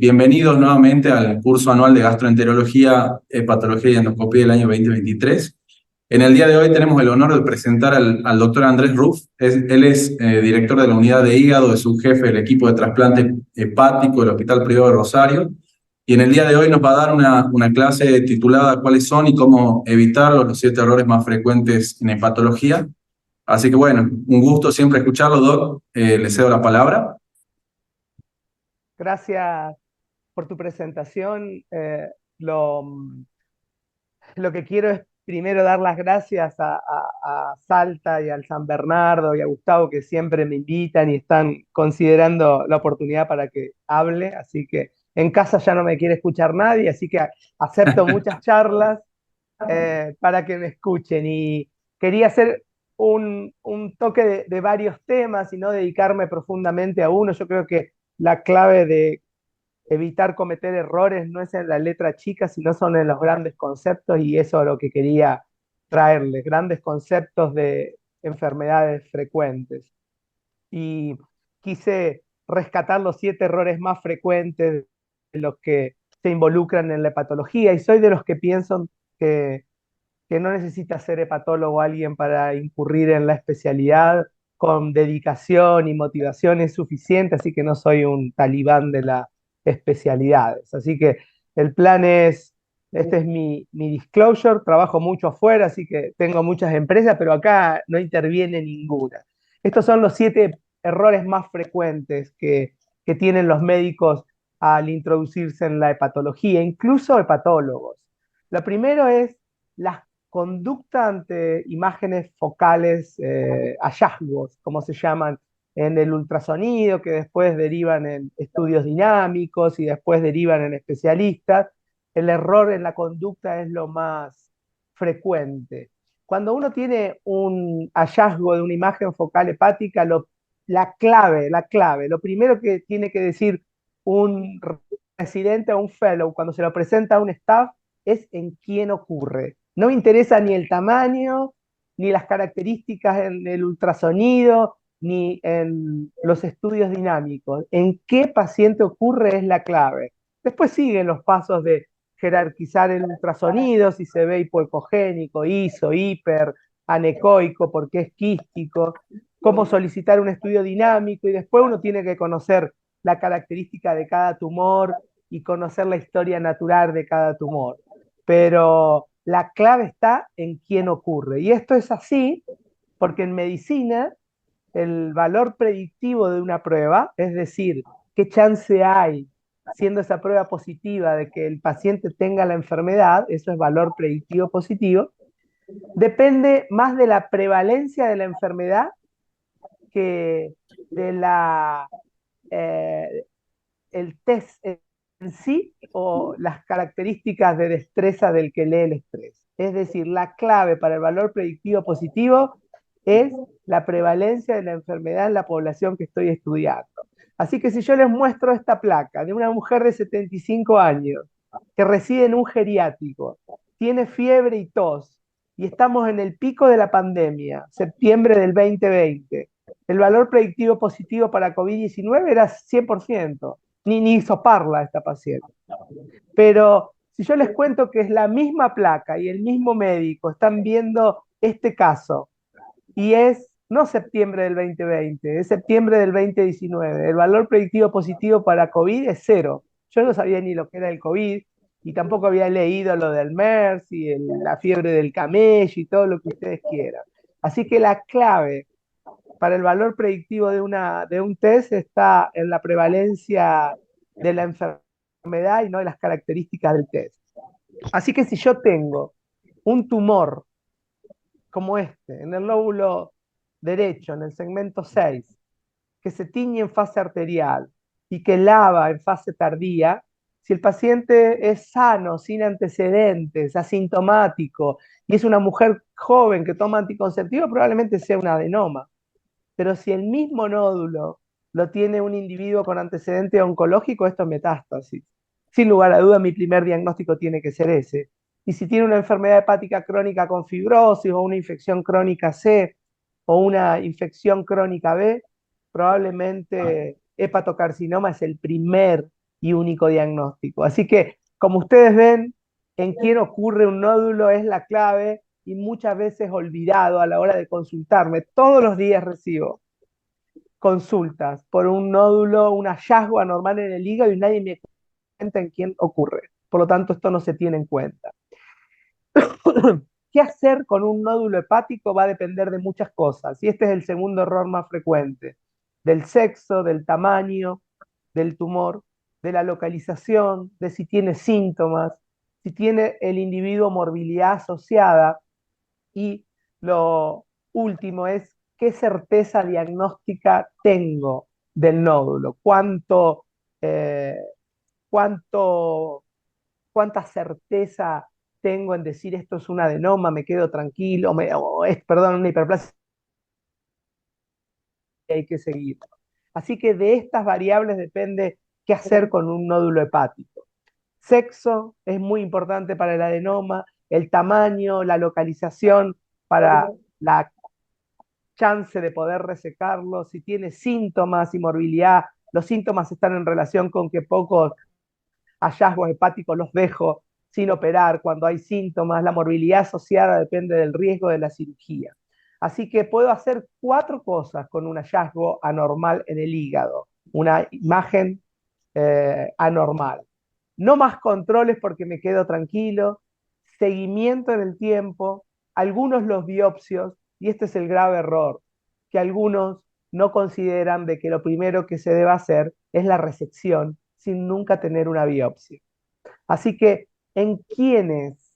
Bienvenidos nuevamente al curso anual de Gastroenterología, Hepatología y Endoscopía del año 2023. En el día de hoy tenemos el honor de presentar al doctor Andrés Ruff. Él es director de la unidad de hígado, es subjefe del equipo de trasplante hepático del Hospital Privado de Rosario. Y en el día de hoy nos va a dar una clase titulada ¿Cuáles son y cómo evitarlos, los 7 errores más frecuentes en hepatología? Así que bueno, un gusto siempre escucharlo, Doc. Le cedo la palabra. Gracias por tu presentación. Lo, lo que quiero es primero dar las gracias a Salta y al San Bernardo y a Gustavo, que siempre me invitan y están considerando la oportunidad para que hable. Así que en casa ya no me quiere escuchar nadie, así que acepto muchas charlas para que me escuchen. Y quería hacer un toque de varios temas y no dedicarme profundamente a uno. Yo creo que la clave de evitar cometer errores no es en la letra chica, sino son en los grandes conceptos, y eso es lo que quería traerles, grandes conceptos de enfermedades frecuentes. Y quise rescatar los 7 errores más frecuentes de los que se involucran en la hepatología, y soy de los que piensan que, que no necesita ser hepatólogo alguien para incurrir en la especialidad. Con dedicación y motivación es suficiente, así que no soy un talibán de las especialidades. Así que el plan es, este es mi disclosure, trabajo mucho afuera, así que tengo muchas empresas, pero acá no interviene ninguna. Estos son los 7 errores más frecuentes que tienen los médicos al introducirse en la hepatología, incluso hepatólogos. Lo primero es las conducta ante imágenes focales, hallazgos, como se llaman en el ultrasonido, que después derivan en estudios dinámicos y después derivan en especialistas. El error en la conducta es lo más frecuente. Cuando uno tiene un hallazgo de una imagen focal hepática, la clave, lo primero que tiene que decir un residente o un fellow cuando se lo presenta a un staff es en quién ocurre. No me interesa ni el tamaño, ni las características en el ultrasonido, ni en los estudios dinámicos. En qué paciente ocurre es la clave. Después siguen los pasos de jerarquizar el ultrasonido, si se ve hipoecogénico, iso, hiper, anecoico, porque es quístico, cómo solicitar un estudio dinámico, y después uno tiene que conocer la característica de cada tumor y conocer la historia natural de cada tumor. Pero la clave está en quién ocurre. Y esto es así porque en medicina el valor predictivo de una prueba, es decir, qué chance hay, siendo esa prueba positiva, de que el paciente tenga la enfermedad, eso es valor predictivo positivo, depende más de la prevalencia de la enfermedad que de eh, el test en sí o las características de destreza del que lee el estrés. Es decir, la clave para el valor predictivo positivo es la prevalencia de la enfermedad en la población que estoy estudiando. Así que si yo les muestro esta placa de una mujer de 75 años que reside en un geriátrico, tiene fiebre y tos, y estamos en el pico de la pandemia, septiembre del 2020, el valor predictivo positivo para COVID-19 era 100%, ni soparla a esta paciente. Pero si yo les cuento que es la misma placa y el mismo médico están viendo este caso, y es no septiembre del 2020, es septiembre del 2019, el valor predictivo positivo para COVID es 0. Yo no sabía ni lo que era el COVID, y tampoco había leído lo del MERS y la fiebre del camello y todo lo que ustedes quieran. Así que la clave para el valor predictivo de un test está en la prevalencia de la enfermedad y no de las características del test. Así que si yo tengo un tumor como este, en el lóbulo derecho, en el segmento 6, que se tiñe en fase arterial y que lava en fase tardía, si el paciente es sano, sin antecedentes, asintomático, y es una mujer joven que toma anticonceptivo, probablemente sea un adenoma. Pero si el mismo nódulo lo tiene un individuo con antecedente oncológico, esto es metástasis. Sin lugar a duda, mi primer diagnóstico tiene que ser ese. Y si tiene una enfermedad hepática crónica con fibrosis o una infección crónica C o una infección crónica B, probablemente hepatocarcinoma es el primer y único diagnóstico. Así que, como ustedes ven, en quién ocurre un nódulo es la clave y muchas veces olvidado a la hora de consultarme. Todos los días recibo consultas por un nódulo, un hallazgo anormal en el hígado y nadie me cuenta en quién ocurre. Por lo tanto, esto no se tiene en cuenta. ¿Qué hacer con un nódulo hepático? Va a depender de muchas cosas. Y este es el segundo error más frecuente. Del sexo, del tamaño, del tumor, de la localización, de si tiene síntomas, si tiene el individuo morbilidad asociada. Y lo último es qué certeza diagnóstica tengo del nódulo, eh, cuánto cuánta certeza tengo en decir esto es un adenoma, me quedo tranquilo, o es, perdón, una hiperplasia y hay que seguir. Así que de estas variables depende qué hacer con un nódulo hepático. Sexo es muy importante para el adenoma, el tamaño, la localización para la chance de poder resecarlo, si tiene síntomas y morbilidad, los síntomas están en relación con que pocos hallazgos hepáticos los dejo sin operar cuando hay síntomas. La morbilidad asociada depende del riesgo de la cirugía. Así que puedo hacer 4 cosas con un hallazgo anormal en el hígado, una imagen anormal. No más controles porque me quedo tranquilo, seguimiento en el tiempo, algunos los biopsios, y este es el grave error, que algunos no consideran de que lo primero que se debe hacer es la resección sin nunca tener una biopsia. Así que, ¿en quiénes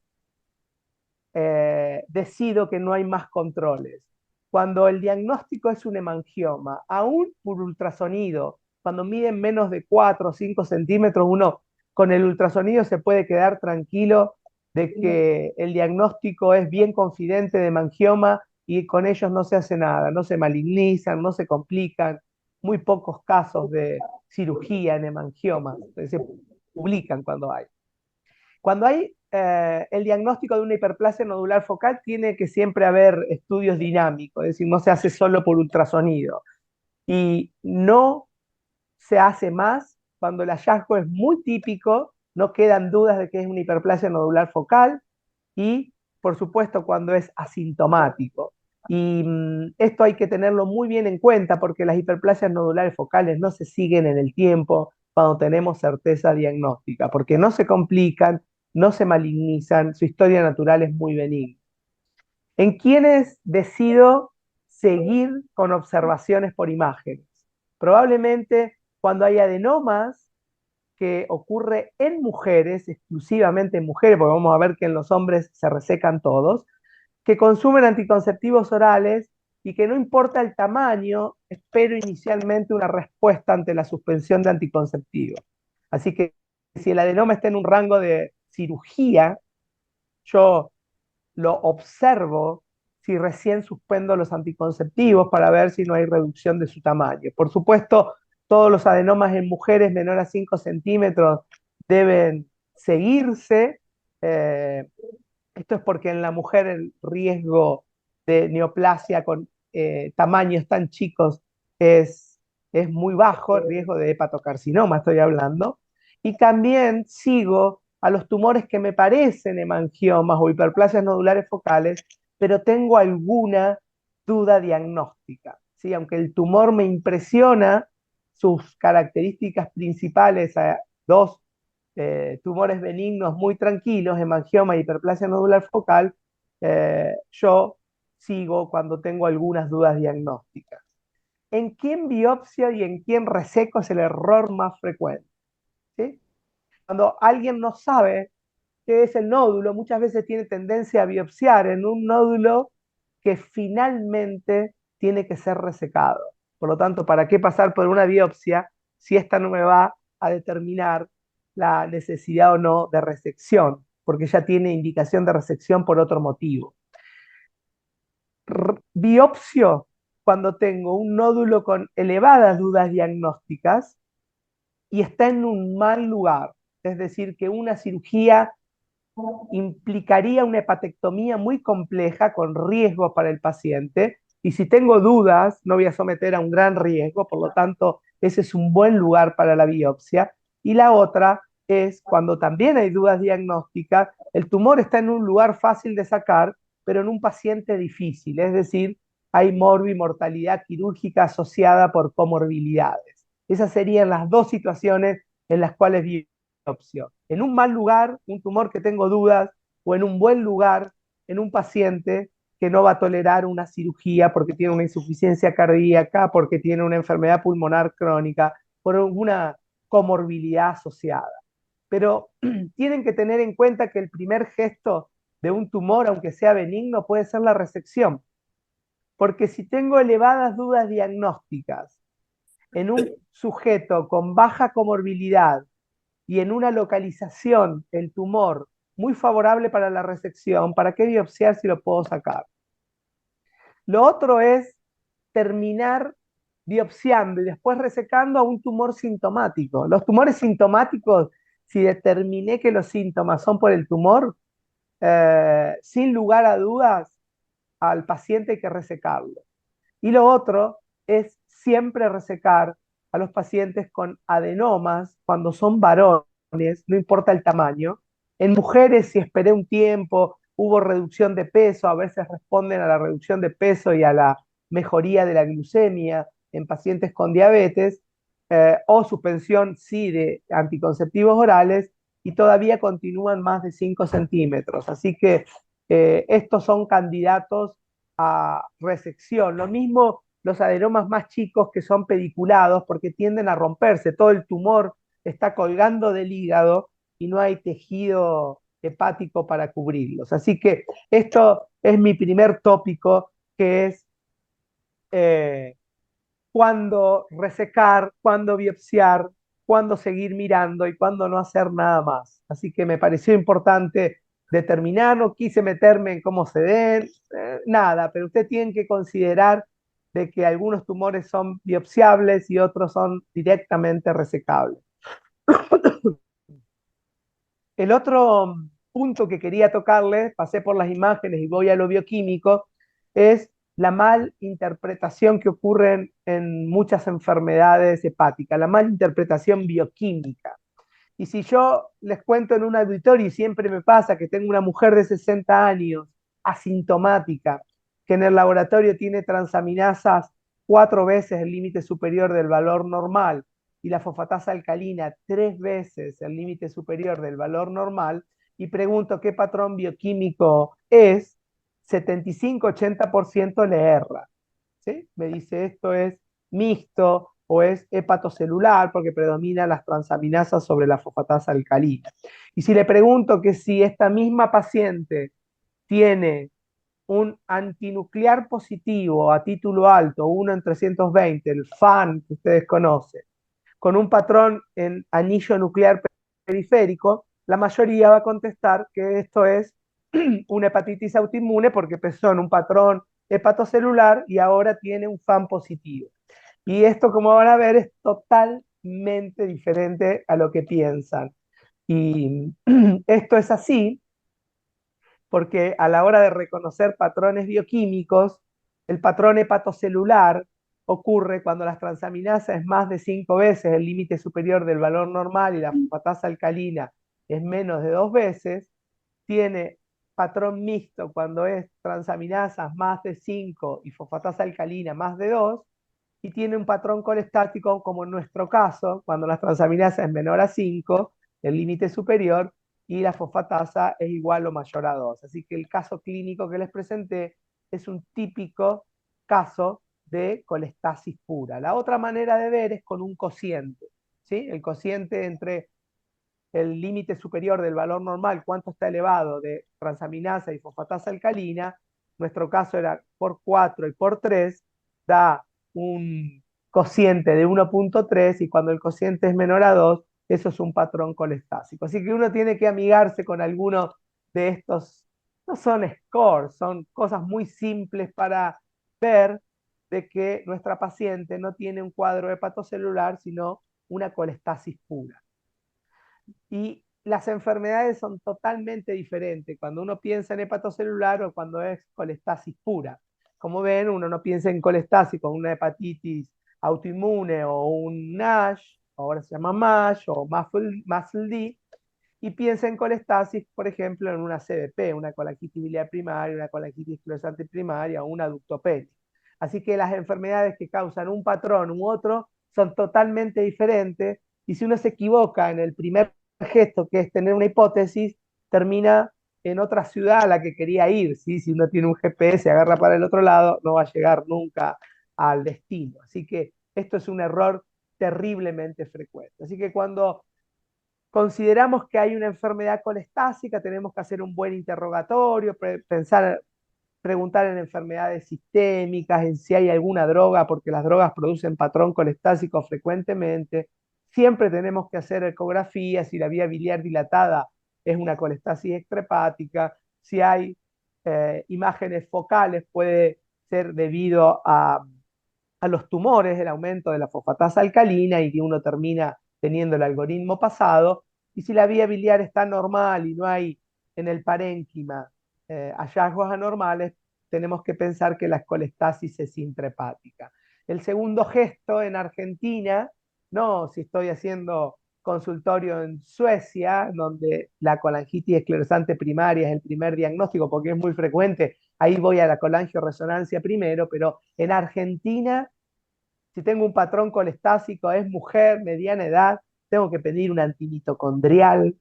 decido que no hay más controles? Cuando el diagnóstico es un hemangioma, aún por ultrasonido, cuando miden menos de 4 o 5 centímetros, uno con el ultrasonido se puede quedar tranquilo de que el diagnóstico es bien confidente de hemangioma y con ellos no se hace nada, no se malignizan, no se complican, muy pocos casos de cirugía en hemangiomas, se publican cuando hay. Cuando hay el diagnóstico de una hiperplasia nodular focal, tiene que siempre haber estudios dinámicos, es decir, no se hace solo por ultrasonido. Y no se hace más cuando el hallazgo es muy típico, no quedan dudas de que es una hiperplasia nodular focal y, por supuesto, cuando es asintomático. Y esto hay que tenerlo muy bien en cuenta porque las hiperplasias nodulares focales no se siguen en el tiempo cuando tenemos certeza diagnóstica, porque no se complican, no se malignizan, su historia natural es muy benigna. ¿En quiénes decido seguir con observaciones por imágenes? Probablemente cuando hay adenomas que ocurre en mujeres, exclusivamente en mujeres, porque vamos a ver que en los hombres se resecan todos, que consumen anticonceptivos orales y que no importa el tamaño, espero inicialmente una respuesta ante la suspensión de anticonceptivos. Así que si el adenoma está en un rango de cirugía, yo lo observo si recién suspendo los anticonceptivos para ver si no hay reducción de su tamaño. Por supuesto, todos los adenomas en mujeres menor a 5 centímetros deben seguirse. Eh, Esto es porque en la mujer el riesgo de neoplasia con tamaños tan chicos es, es muy bajo, el riesgo de hepatocarcinoma estoy hablando. Y también sigo a los tumores que me parecen hemangiomas o hiperplasias nodulares focales, pero tengo alguna duda diagnóstica. ¿Sí? Aunque el tumor me impresiona, sus características principales, dos tumores benignos muy tranquilos, hemangioma y hiperplasia nodular focal, yo sigo cuando tengo algunas dudas diagnósticas. ¿En quién biopsia y en quién reseco es el error más frecuente? ¿Sí? Cuando alguien no sabe qué es el nódulo, muchas veces tiene tendencia a biopsiar en un nódulo que finalmente tiene que ser resecado. Por lo tanto, ¿para qué pasar por una biopsia si esta no me va a determinar la necesidad o no de resección? Porque ya tiene indicación de resección por otro motivo. Biopsio cuando tengo un nódulo con elevadas dudas diagnósticas y está en un mal lugar. Es decir, que una cirugía implicaría una hepatectomía muy compleja con riesgos para el paciente. Y si tengo dudas, no voy a someter a un gran riesgo, por lo tanto, ese es un buen lugar para la biopsia. Y la otra es cuando también hay dudas diagnósticas, el tumor está en un lugar fácil de sacar, pero en un paciente difícil, es decir, hay mortalidad quirúrgica asociada por comorbilidades. Esas serían las dos situaciones en las cuales biopsia. En un mal lugar, un tumor que tengo dudas, o en un buen lugar, en un paciente que no va a tolerar una cirugía porque tiene una insuficiencia cardíaca, porque tiene una enfermedad pulmonar crónica, por alguna comorbilidad asociada. Pero tienen que tener en cuenta que el primer gesto de un tumor, aunque sea benigno, puede ser la resección. Porque si tengo elevadas dudas diagnósticas en un sujeto con baja comorbilidad y en una localización, el tumor, muy favorable para la resección, ¿para qué biopsiar si lo puedo sacar? Lo otro es terminar biopsiando y después resecando a un tumor sintomático. Los tumores sintomáticos, si determiné que los síntomas son por el tumor, sin lugar a dudas, al paciente hay que resecarlo. Y lo otro es siempre resecar a los pacientes con adenomas cuando son varones, no importa el tamaño. En mujeres, si esperé un tiempo, hubo reducción de peso, a veces responden a la reducción de peso y a la mejoría de la glucemia en pacientes con diabetes, o suspensión, sí, de anticonceptivos orales, y todavía continúan más de 5 centímetros. Así que estos son candidatos a resección. Lo mismo los adenomas más chicos que son pediculados porque tienden a romperse. Todo el tumor está colgando del hígado y no hay tejido hepático para cubrirlos. Así que esto es mi primer tópico, que es eh, cuándo resecar, cuándo biopsiar, cuándo seguir mirando y cuándo no hacer nada más. Así que me pareció importante determinar, no quise meterme en cómo se den, nada, pero usted tiene que considerar de que algunos tumores son biopsiables y otros son directamente resecables. El otro punto que quería tocarles, pasé por las imágenes y voy a lo bioquímico, es la mal interpretación que ocurre en muchas enfermedades hepáticas, la mal interpretación bioquímica. Y si yo les cuento en un auditorio, y siempre me pasa que tengo una mujer de 60 años, asintomática, que en el laboratorio tiene transaminasas 4 veces el límite superior del valor normal y la fosfatasa alcalina 3 veces el límite superior del valor normal, y pregunto qué patrón bioquímico es, 75-80% le erra. ¿Sí? Me dice esto es mixto o es hepatocelular porque predominan las transaminasas sobre la fosfatasa alcalina. Y si le pregunto que si esta misma paciente tiene un antinuclear positivo a título alto, 1 en 320, el FAN que ustedes conocen, con un patrón en anillo nuclear periférico, la mayoría va a contestar que esto es una hepatitis autoinmune porque empezó en un patrón hepatocelular y ahora tiene un FAN positivo. Y esto, como van a ver, es totalmente diferente a lo que piensan. Y esto es así porque a la hora de reconocer patrones bioquímicos, el patrón hepatocelular ocurre cuando las transaminasas es más de 5 veces el límite superior del valor normal y la fosfatasa alcalina es menos de 2 veces, tiene patrón mixto cuando es transaminasas más de 5 y fosfatasa alcalina más de 2, y tiene un patrón colestático como en nuestro caso, cuando las transaminasas es menor a 5, el límite superior, y la fosfatasa es igual o mayor a 2. Así que el caso clínico que les presenté es un típico caso de colestasis pura. La otra manera de ver es con un cociente, ¿sí? El cociente entre el límite superior del valor normal, cuánto está elevado de transaminasa y fosfatasa alcalina, nuestro caso era por 4 y por 3, da un cociente de 1.3 y cuando el cociente es menor a 2, eso es un patrón colestásico. Así que uno tiene que amigarse con algunos de estos, no son scores, son cosas muy simples para ver de que nuestra paciente no tiene un cuadro hepatocelular, sino una colestasis pura. Y las enfermedades son totalmente diferentes cuando uno piensa en hepatocelular o cuando es colestasis pura. Como ven, uno no piensa en colestasis con una hepatitis autoinmune o un NASH, ahora se llama MASH o MASLD, y piensa en colestasis, por ejemplo, en una CBP, una colangitis biliar primaria, una colangitis esclerosante primaria o una ductopenia. Así que las enfermedades que causan un patrón u otro son totalmente diferentes, y si uno se equivoca en el primer gesto, que es tener una hipótesis, termina en otra ciudad a la que quería ir, ¿sí? Si uno tiene un GPS y agarra para el otro lado, no va a llegar nunca al destino. Así que esto es un error terriblemente frecuente. Así que cuando consideramos que hay una enfermedad colestásica, tenemos que hacer un buen interrogatorio, preguntar en enfermedades sistémicas, en si hay alguna droga, porque las drogas producen patrón colestásico frecuentemente. Siempre tenemos que hacer ecografía, si la vía biliar dilatada es una colestasis extrahepática, si hay imágenes focales, puede ser debido a los tumores, el aumento de la fosfatasa alcalina, y que uno termina teniendo el algoritmo pasado. Y si la vía biliar está normal y no hay en el parénquima hallazgos anormales, tenemos que pensar que la colestasis es intrahepática. El segundo gesto en Argentina, no si estoy haciendo consultorio en Suecia, donde la colangitis esclerosante primaria es el primer diagnóstico, porque es muy frecuente, ahí voy a la colangioresonancia primero, pero en Argentina, si tengo un patrón colestásico, es mujer, mediana edad, tengo que pedir un antimitocondrial,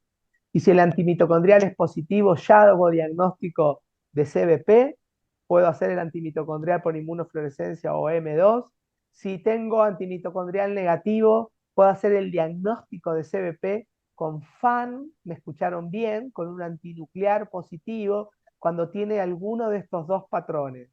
y si el antimitocondrial es positivo, ya hago diagnóstico de CBP, puedo hacer el antimitocondrial por inmunofluorescencia o M2. Si tengo antimitocondrial negativo, puedo hacer el diagnóstico de CBP con FAN, me escucharon bien, con un antinuclear positivo, cuando tiene alguno de estos dos patrones,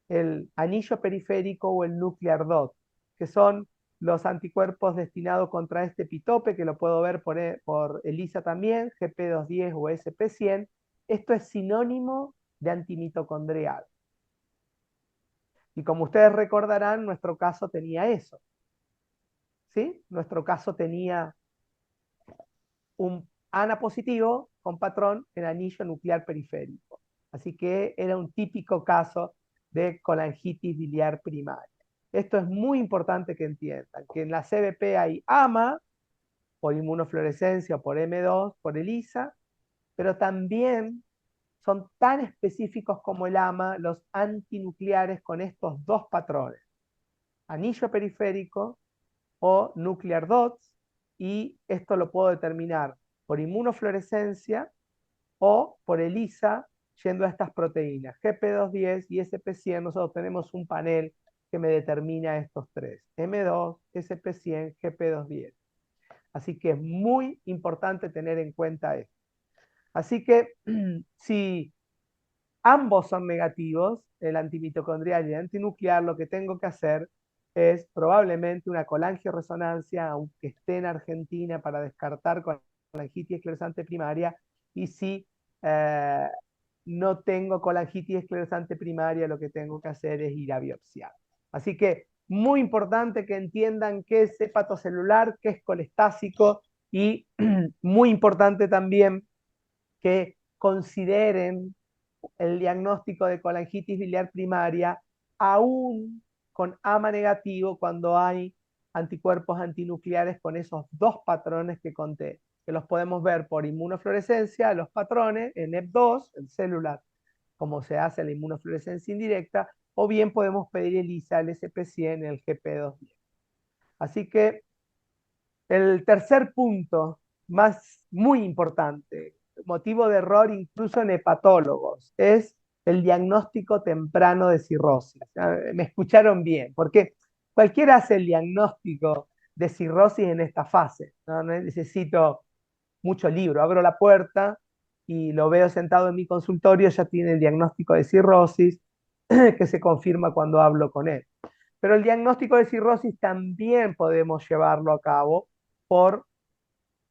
el anillo periférico o el nuclear dot, que son los anticuerpos destinados contra este epitope, que lo puedo ver por ELISA también, GP210 o SP100. Esto es sinónimo de antimitocondrial. Y como ustedes recordarán, nuestro caso tenía eso, ¿sí? Nuestro caso tenía un ANA positivo con patrón en anillo nuclear periférico. Así que era un típico caso de colangitis biliar primaria. Esto es muy importante que entiendan, que en la CBP hay AMA, por inmunofluorescencia o por M2, por ELISA, pero también son tan específicos como el AMA los antinucleares con estos dos patrones, anillo periférico o nuclear dots, y esto lo puedo determinar por inmunofluorescencia o por ELISA, yendo a estas proteínas, GP210 y SP100. Nosotros tenemos un panel que me determina estos tres, M2, SP100, GP210. Así que es muy importante tener en cuenta esto. Así que si ambos son negativos, el antimitocondrial y el antinuclear, lo que tengo que hacer es probablemente una colangioresonancia, aunque esté en Argentina, para descartar colangitis esclerosante primaria. Y si eh, no tengo colangitis esclerosante primaria, lo que tengo que hacer es ir a biopsiar. Así que muy importante que entiendan qué es hepatocelular, qué es colestásico, y muy importante también que consideren el diagnóstico de colangitis biliar primaria aún con AMA negativo, cuando hay anticuerpos antinucleares con esos dos patrones que conté, que los podemos ver por inmunofluorescencia, los patrones en EP2, el celular, como se hace la inmunofluorescencia indirecta, o bien podemos pedir el ISA, el SP100, el GP210. Así que el tercer punto, más muy importante, motivo de error incluso en hepatólogos, es el diagnóstico temprano de cirrosis. Me escucharon bien, porque cualquiera hace el diagnóstico de cirrosis en esta fase. No necesito mucho libro, abro la puerta y lo veo sentado en mi consultorio, ya tiene el diagnóstico de cirrosis que se confirma cuando hablo con él. Pero el diagnóstico de cirrosis también podemos llevarlo a cabo por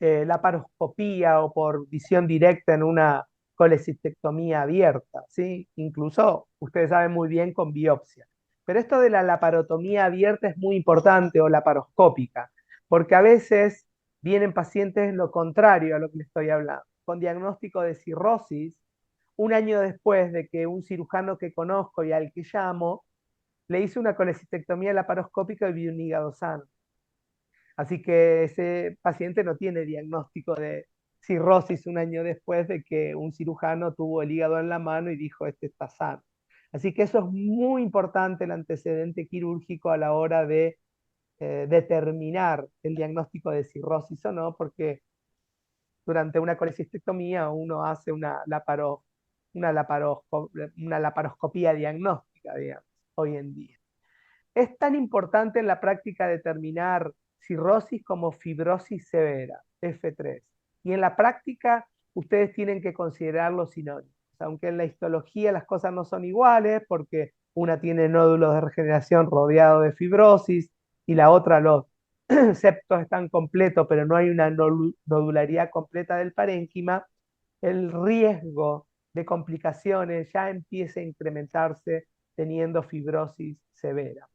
laparoscopía o por visión directa en una colecistectomía abierta, ¿sí? Incluso, ustedes saben muy bien, con biopsia. Pero esto de la laparotomía abierta es muy importante, o laparoscópica, porque a veces vienen pacientes lo contrario a lo que les estoy hablando, con diagnóstico de cirrosis, un año después de que un cirujano que conozco y al que llamo le hizo una colecistectomía laparoscópica y vi un hígado sano. Así que ese paciente no tiene diagnóstico de cirrosis un año después de que un cirujano tuvo el hígado en la mano y dijo, este está sano. Así que eso es muy importante, el antecedente quirúrgico a la hora de determinar el diagnóstico de cirrosis o no, porque durante una colecistectomía uno hace una laparoscopía diagnóstica, digamos, hoy en día. Es tan importante en la práctica determinar cirrosis como fibrosis severa, F3. Y en la práctica ustedes tienen que considerar los sinónimos. Aunque en la histología las cosas no son iguales, porque una tiene nódulos de regeneración rodeados de fibrosis y la otra los septos están completos, pero no hay una nodularidad completa del parénquima, el riesgo de complicaciones ya empieza a incrementarse teniendo fibrosis severa.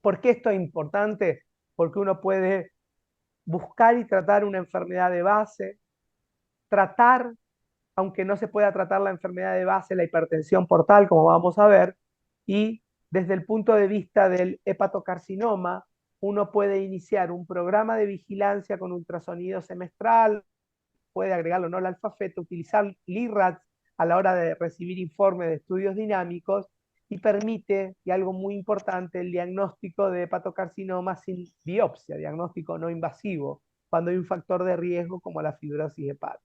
¿Por qué esto es importante? Porque uno puede buscar y tratar una enfermedad de base, tratar, aunque no se pueda tratar la enfermedad de base, la hipertensión portal, como vamos a ver, y desde el punto de vista del hepatocarcinoma, uno puede iniciar un programa de vigilancia con ultrasonido semestral, puede agregarlo no al alfafeto, utilizar LIRADS a la hora de recibir informes de estudios dinámicos y permite, y algo muy importante, el diagnóstico de hepatocarcinoma sin biopsia, diagnóstico no invasivo, cuando hay un factor de riesgo como la fibrosis hepática.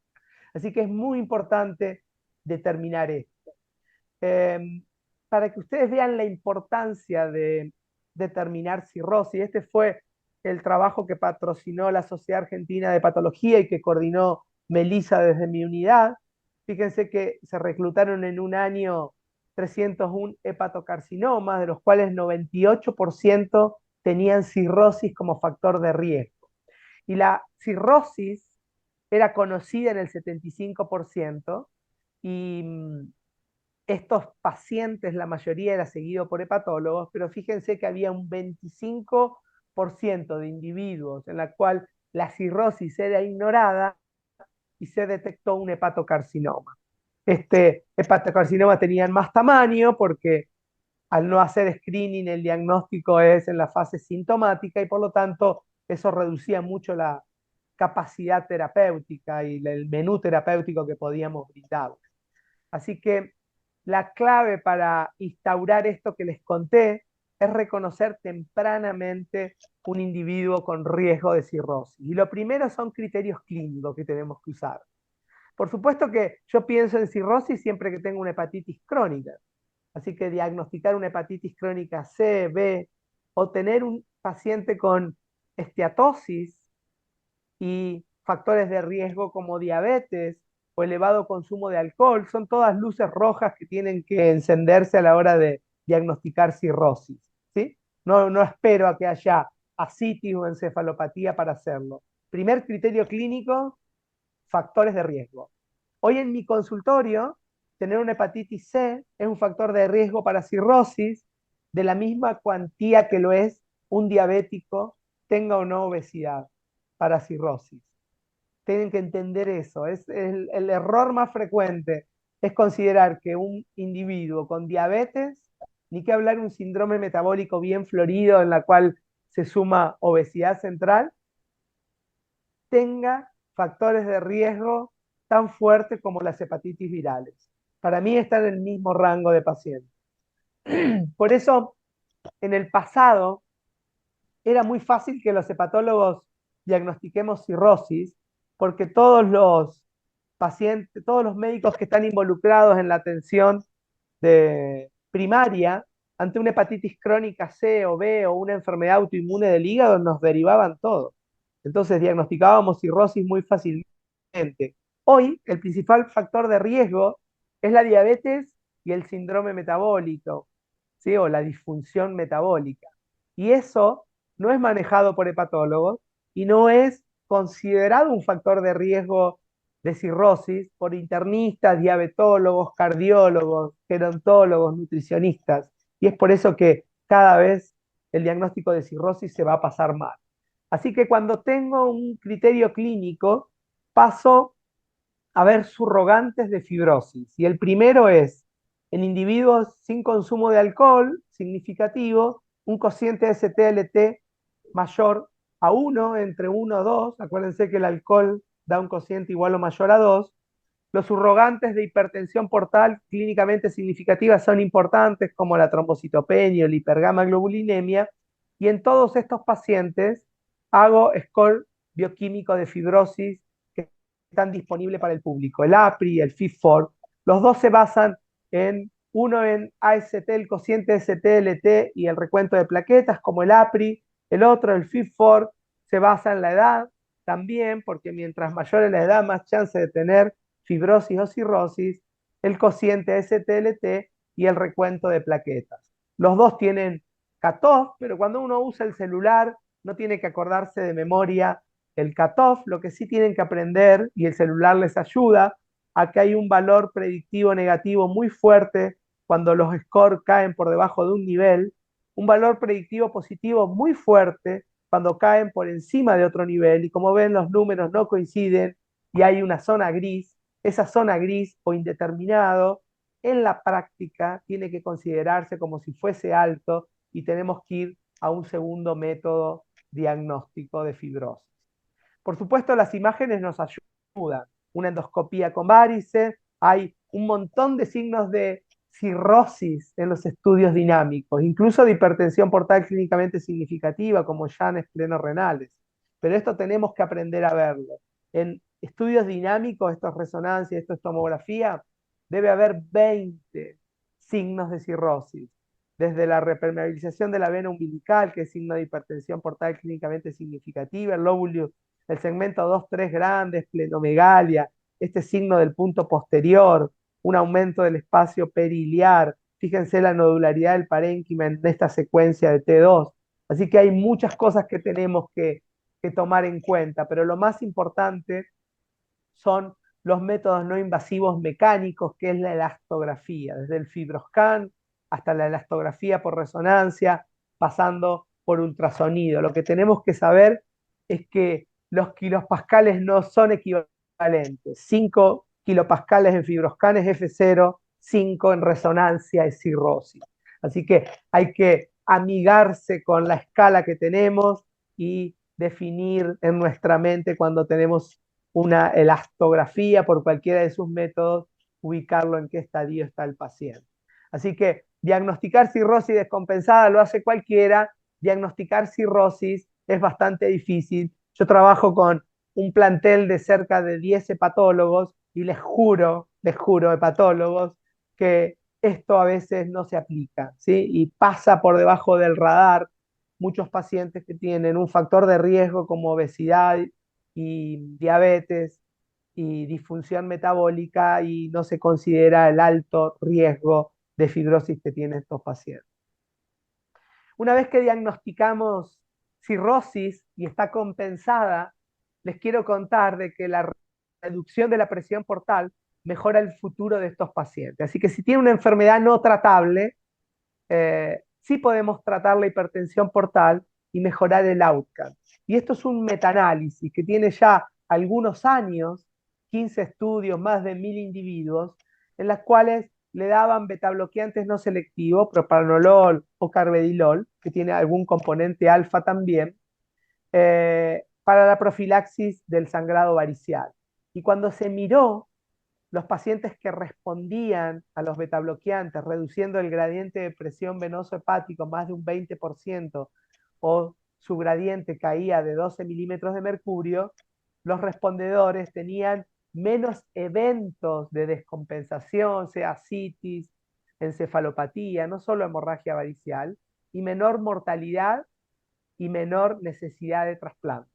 Así que es muy importante determinar esto. Para que ustedes vean la importancia de determinar cirrosis, este fue el trabajo que patrocinó la Sociedad Argentina de Patología y que coordinó Melissa desde mi unidad. Fíjense que se reclutaron en un año 301 hepatocarcinomas, de los cuales 98% tenían cirrosis como factor de riesgo. Y la cirrosis era conocida en el 75% y estos pacientes, la mayoría era seguido por hepatólogos, pero fíjense que había un 25% de individuos en la cual la cirrosis era ignorada y se detectó un hepatocarcinoma. Este hepatocarcinoma tenían más tamaño porque al no hacer screening el diagnóstico es en la fase sintomática y por lo tanto eso reducía mucho la capacidad terapéutica y el menú terapéutico que podíamos brindar. Así que la clave para instaurar esto que les conté es reconocer tempranamente un individuo con riesgo de cirrosis. Y lo primero son criterios clínicos que tenemos que usar. Por supuesto que yo pienso en cirrosis siempre que tengo una hepatitis crónica. Así que diagnosticar una hepatitis crónica C, B, o tener un paciente con esteatosis y factores de riesgo como diabetes o elevado consumo de alcohol, son todas luces rojas que tienen que encenderse a la hora de diagnosticar cirrosis. ¿Sí? No espero a que haya ascitis o encefalopatía para hacerlo. Primer criterio clínico, factores de riesgo. Hoy en mi consultorio, tener una hepatitis C es un factor de riesgo para cirrosis de la misma cuantía que lo es un diabético, tenga o no obesidad, para cirrosis. Tienen que entender eso. Es el error más frecuente es considerar que un individuo con diabetes, ni que hablar un síndrome metabólico bien florido en la cual se suma obesidad central, tenga factores de riesgo tan fuertes como las hepatitis virales. Para mí están en el mismo rango de pacientes. Por eso, en el pasado, era muy fácil que los hepatólogos diagnostiquemos cirrosis, porque todos los pacientes, todos los médicos que están involucrados en la atención de primaria ante una hepatitis crónica C o B o una enfermedad autoinmune del hígado nos derivaban todo. Entonces diagnosticábamos cirrosis muy fácilmente. Hoy el principal factor de riesgo es la diabetes y el síndrome metabólico, ¿sí? O la disfunción metabólica. Y eso no es manejado por hepatólogos y no es considerado un factor de riesgo de cirrosis por internistas, diabetólogos, cardiólogos, gerontólogos, nutricionistas. Y es por eso que cada vez el diagnóstico de cirrosis se va a pasar mal. Así que cuando tengo un criterio clínico, paso a ver surrogantes de fibrosis. Y el primero es, en individuos sin consumo de alcohol significativo, un cociente STLT mayor a 1, entre 1 o 2. Acuérdense que el alcohol da un cociente igual o mayor a 2. Los surrogantes de hipertensión portal clínicamente significativa son importantes, como la trombocitopenia o la hipergamma-globulinemia, y en todos estos pacientes hago score bioquímico de fibrosis que están disponibles para el público, el APRI, el FIB-4. Los dos se basan en uno en AST, el cociente ST-LT y el recuento de plaquetas, como el APRI. El otro, el FIB-4, se basa en la edad también, porque mientras mayor es la edad, más chance de tener fibrosis o cirrosis, el cociente ST-LT y el recuento de plaquetas. Los dos tienen cutoff, pero cuando uno usa el celular no tiene que acordarse de memoria el cutoff. Lo que sí tienen que aprender, y el celular les ayuda, a que hay un valor predictivo negativo muy fuerte cuando los scores caen por debajo de un nivel, un valor predictivo positivo muy fuerte cuando caen por encima de otro nivel, y como ven los números no coinciden y hay una zona gris. Esa zona gris o indeterminado en la práctica tiene que considerarse como si fuese alto y tenemos que ir a un segundo método diagnóstico de fibrosis. Por supuesto, las imágenes nos ayudan. Una endoscopía con varices, hay un montón de signos de cirrosis en los estudios dinámicos, incluso de hipertensión portal clínicamente significativa, como llanes pleno-renales. Pero esto tenemos que aprender a verlo. En estudios dinámicos, esto es resonancia, esto es tomografía, debe haber 20 signos de cirrosis. Desde la repermeabilización de la vena umbilical, que es signo de hipertensión portal clínicamente significativa, el lóbulo, el segmento 2-3 grandes, plenomegalia, este signo del punto posterior, un aumento del espacio periliar. Fíjense la nodularidad del parénquima en esta secuencia de T2. Así que hay muchas cosas que tenemos que tomar en cuenta, pero lo más importante son los métodos no invasivos mecánicos, que es la elastografía, desde el fibroscan hasta la elastografía por resonancia, pasando por ultrasonido. Lo que tenemos que saber es que los kilopascales no son equivalentes. 5 kilopascales en fibroscan es F0, 5 en resonancia es cirrosis. Así que hay que amigarse con la escala que tenemos y definir en nuestra mente cuando tenemos una elastografía por cualquiera de sus métodos, ubicarlo en qué estadio está el paciente. Así que diagnosticar cirrosis descompensada lo hace cualquiera, diagnosticar cirrosis es bastante difícil. Yo trabajo con un plantel de cerca de 10 hepatólogos y les juro, hepatólogos, que esto a veces no se aplica, ¿sí? Y pasa por debajo del radar muchos pacientes que tienen un factor de riesgo como obesidad y diabetes y disfunción metabólica y no se considera el alto riesgo de fibrosis que tienen estos pacientes. Una vez que diagnosticamos cirrosis y está compensada, les quiero contar de que la reducción de la presión portal mejora el futuro de estos pacientes. Así que si tiene una enfermedad no tratable, sí podemos tratar la hipertensión portal y mejorar el outcome. Y esto es un metaanálisis que tiene ya algunos años, 15 estudios, más de 1000 individuos, en las cuales le daban betabloqueantes no selectivos, propranolol o carvedilol, que tiene algún componente alfa también, para la profilaxis del sangrado varicial. Y cuando se miró los pacientes que respondían a los betabloqueantes, reduciendo el gradiente de presión venoso hepático más de un 20%, o su gradiente caía de 12 milímetros de mercurio, los respondedores tenían menos eventos de descompensación, sea citis, encefalopatía, no solo hemorragia varicial, y menor mortalidad y menor necesidad de trasplante.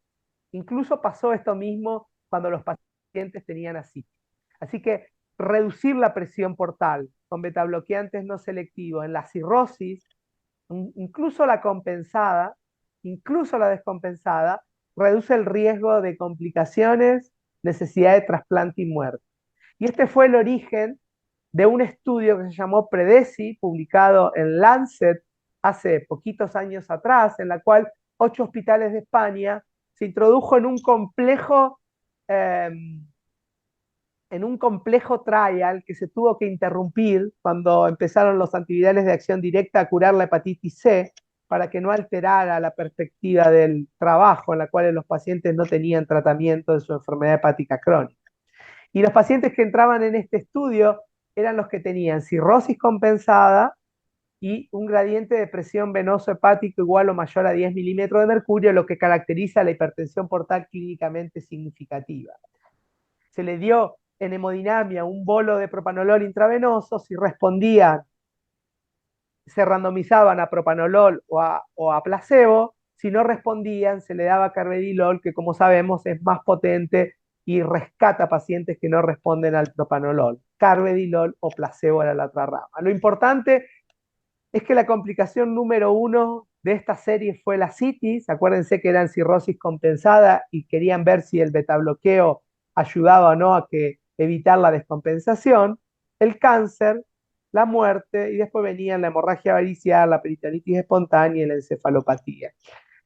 Incluso pasó esto mismo cuando los pacientes tenían ascitis. Así que reducir la presión portal con betabloqueantes no selectivos en la cirrosis, incluso la compensada, incluso la descompensada, reduce el riesgo de complicaciones, necesidad de trasplante y muerte. Y este fue el origen de un estudio que se llamó PREDECI, publicado en Lancet hace poquitos años atrás, en la cual 8 hospitales de España se introdujo eh, en un complejo trial que se tuvo que interrumpir cuando empezaron los antivirales de acción directa a curar la hepatitis C, para que no alterara la perspectiva del trabajo en la cual los pacientes no tenían tratamiento de su enfermedad hepática crónica. Y los pacientes que entraban en este estudio eran los que tenían cirrosis compensada y un gradiente de presión venoso hepático igual o mayor a 10 milímetros de mercurio, lo que caracteriza la hipertensión portal clínicamente significativa. Se le dio en hemodinamia un bolo de propanolol intravenoso, si respondían, se randomizaban a propanolol o a placebo, si no respondían, se le daba carvedilol, que como sabemos es más potente y rescata pacientes que no responden al propanolol. Carvedilol o placebo era la otra rama. Lo importante es que la complicación número 1 de esta serie fue la citis. Acuérdense que eran cirrosis compensada y querían ver si el betabloqueo ayudaba o no a evitar la descompensación. El cáncer, la muerte, y después venían la hemorragia varicial, la peritonitis espontánea y la encefalopatía.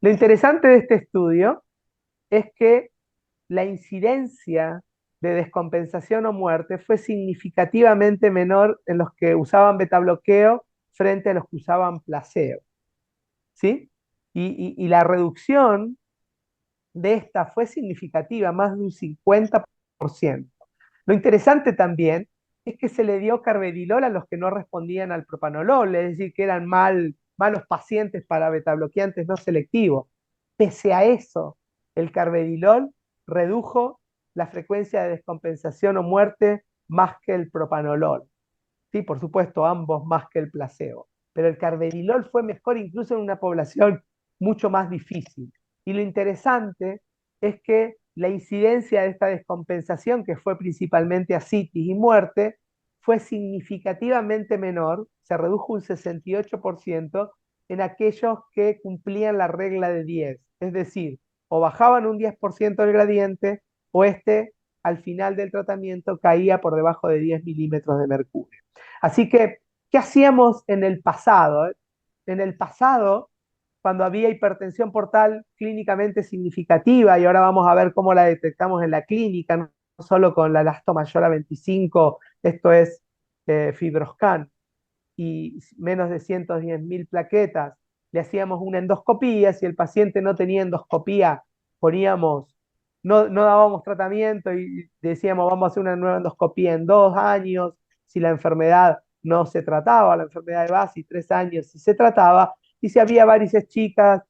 Lo interesante de este estudio es que la incidencia de descompensación o muerte fue significativamente menor en los que usaban betabloqueo frente a los que usaban placebo, ¿sí? Y la reducción de esta fue significativa, más de un 50%. Lo interesante también es que se le dio carvedilol a los que no respondían al propanolol, es decir, que eran malos pacientes para betabloqueantes no selectivos. Pese a eso, el carvedilol redujo la frecuencia de descompensación o muerte más que el propanolol. Sí, por supuesto, ambos más que el placebo. Pero el carvedilol fue mejor incluso en una población mucho más difícil. Y lo interesante es que la incidencia de esta descompensación, que fue principalmente ascitis y muerte, fue significativamente menor, se redujo un 68% en aquellos que cumplían la regla de 10. Es decir, o bajaban un 10% del gradiente o al final del tratamiento caía por debajo de 10 milímetros de mercurio. Así que, ¿qué hacíamos en el pasado? En el pasado, cuando había hipertensión portal clínicamente significativa, y ahora vamos a ver cómo la detectamos en la clínica, no solo con la elasto mayor a 25, esto es Fibroscan, y menos de 110.000 plaquetas, le hacíamos una endoscopía. Si el paciente no tenía endoscopía, no dábamos tratamiento y decíamos vamos a hacer una nueva endoscopía en 2 años, si la enfermedad no se trataba, la enfermedad de base, 3 años si se trataba, y si había varices chicas,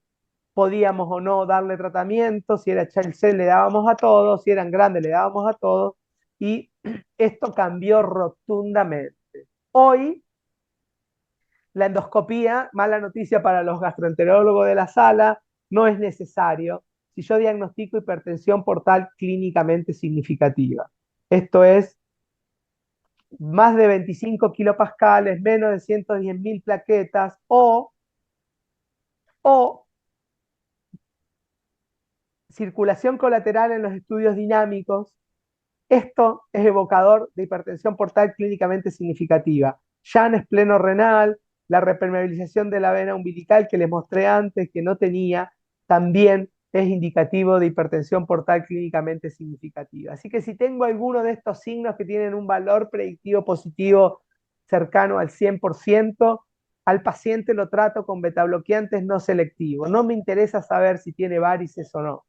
podíamos o no darle tratamiento, si era Child Cell le dábamos a todos, si eran grandes le dábamos a todos, y esto cambió rotundamente. Hoy la endoscopía, mala noticia para los gastroenterólogos de la sala, no es necesario si yo diagnostico hipertensión portal clínicamente significativa. Esto es más de 25 kilopascales, menos de 110.000 plaquetas o circulación colateral en los estudios dinámicos. Esto es evocador de hipertensión portal clínicamente significativa. Shan espleno renal, la repermeabilización de la vena umbilical que les mostré antes que no tenía, también es indicativo de hipertensión portal clínicamente significativa. Así que si tengo alguno de estos signos que tienen un valor predictivo positivo cercano al 100%, al paciente lo trato con betabloqueantes no selectivos. No me interesa saber si tiene varices o no,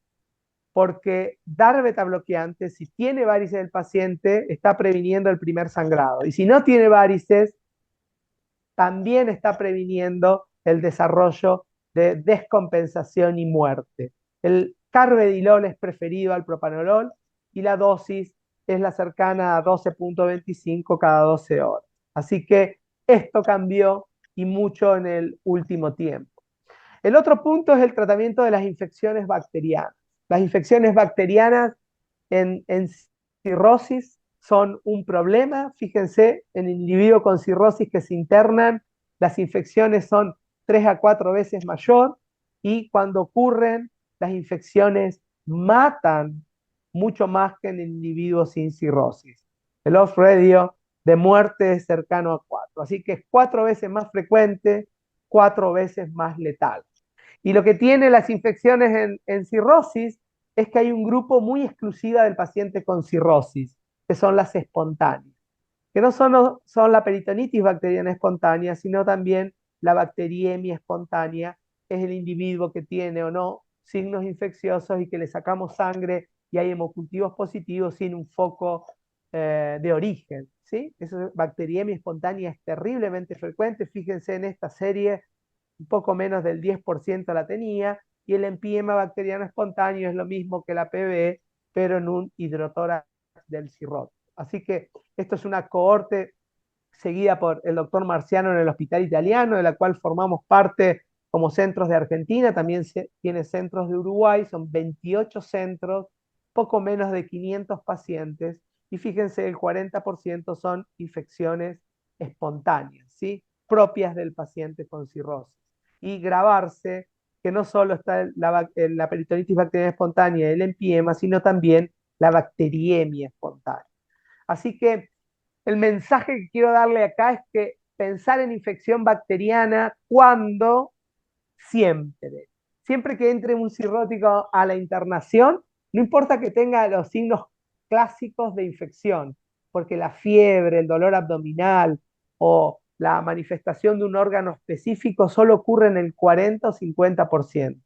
porque dar betabloqueantes, si tiene varices el paciente, está previniendo el primer sangrado. Y si no tiene varices, también está previniendo el desarrollo de descompensación y muerte. El carvedilol es preferido al propanolol y la dosis es la cercana a 12.25 cada 12 horas. Así que esto cambió y mucho en el último tiempo. El otro punto es el tratamiento de las infecciones bacterianas. Las infecciones bacterianas en cirrosis son un problema. Fíjense, en el individuo con cirrosis que se internan, las infecciones son 3 a 4 veces mayor y cuando ocurren, las infecciones matan mucho más que en el individuo sin cirrosis. El odds ratio de muerte es cercano a 4, así que es 4 veces más frecuente, 4 veces más letal. Y lo que tiene las infecciones en cirrosis es que hay un grupo muy exclusiva del paciente con cirrosis, que son las espontáneas, que no son la peritonitis bacteriana espontánea, sino también la bacteriemia espontánea, es el individuo que tiene o no signos infecciosos y que le sacamos sangre y hay hemocultivos positivos sin un foco de origen, ¿sí? Esa bacteriemia espontánea es terriblemente frecuente. Fíjense en esta serie, un poco menos del 10% la tenía, y el empiema bacteriano espontáneo es lo mismo que la PB, pero en un hidrotórax del cirrótico. Así que esto es una cohorte seguida por el doctor Marciano en el Hospital Italiano, de la cual formamos parte como centros de Argentina, también tiene centros de Uruguay, son 28 centros, poco menos de 500 pacientes, y fíjense, el 40% son infecciones espontáneas, ¿sí? Propias del paciente con cirrosis. Y grabarse que no solo está la peritonitis bacteriana espontánea y el empiema, sino también la bacteriemia espontánea. Así que el mensaje que quiero darle acá es que pensar en infección bacteriana cuando, siempre. Siempre que entre un cirrótico a la internación, no importa que tenga los signos clásicos de infección, porque la fiebre, el dolor abdominal o la manifestación de un órgano específico solo ocurre en el 40 o 50%.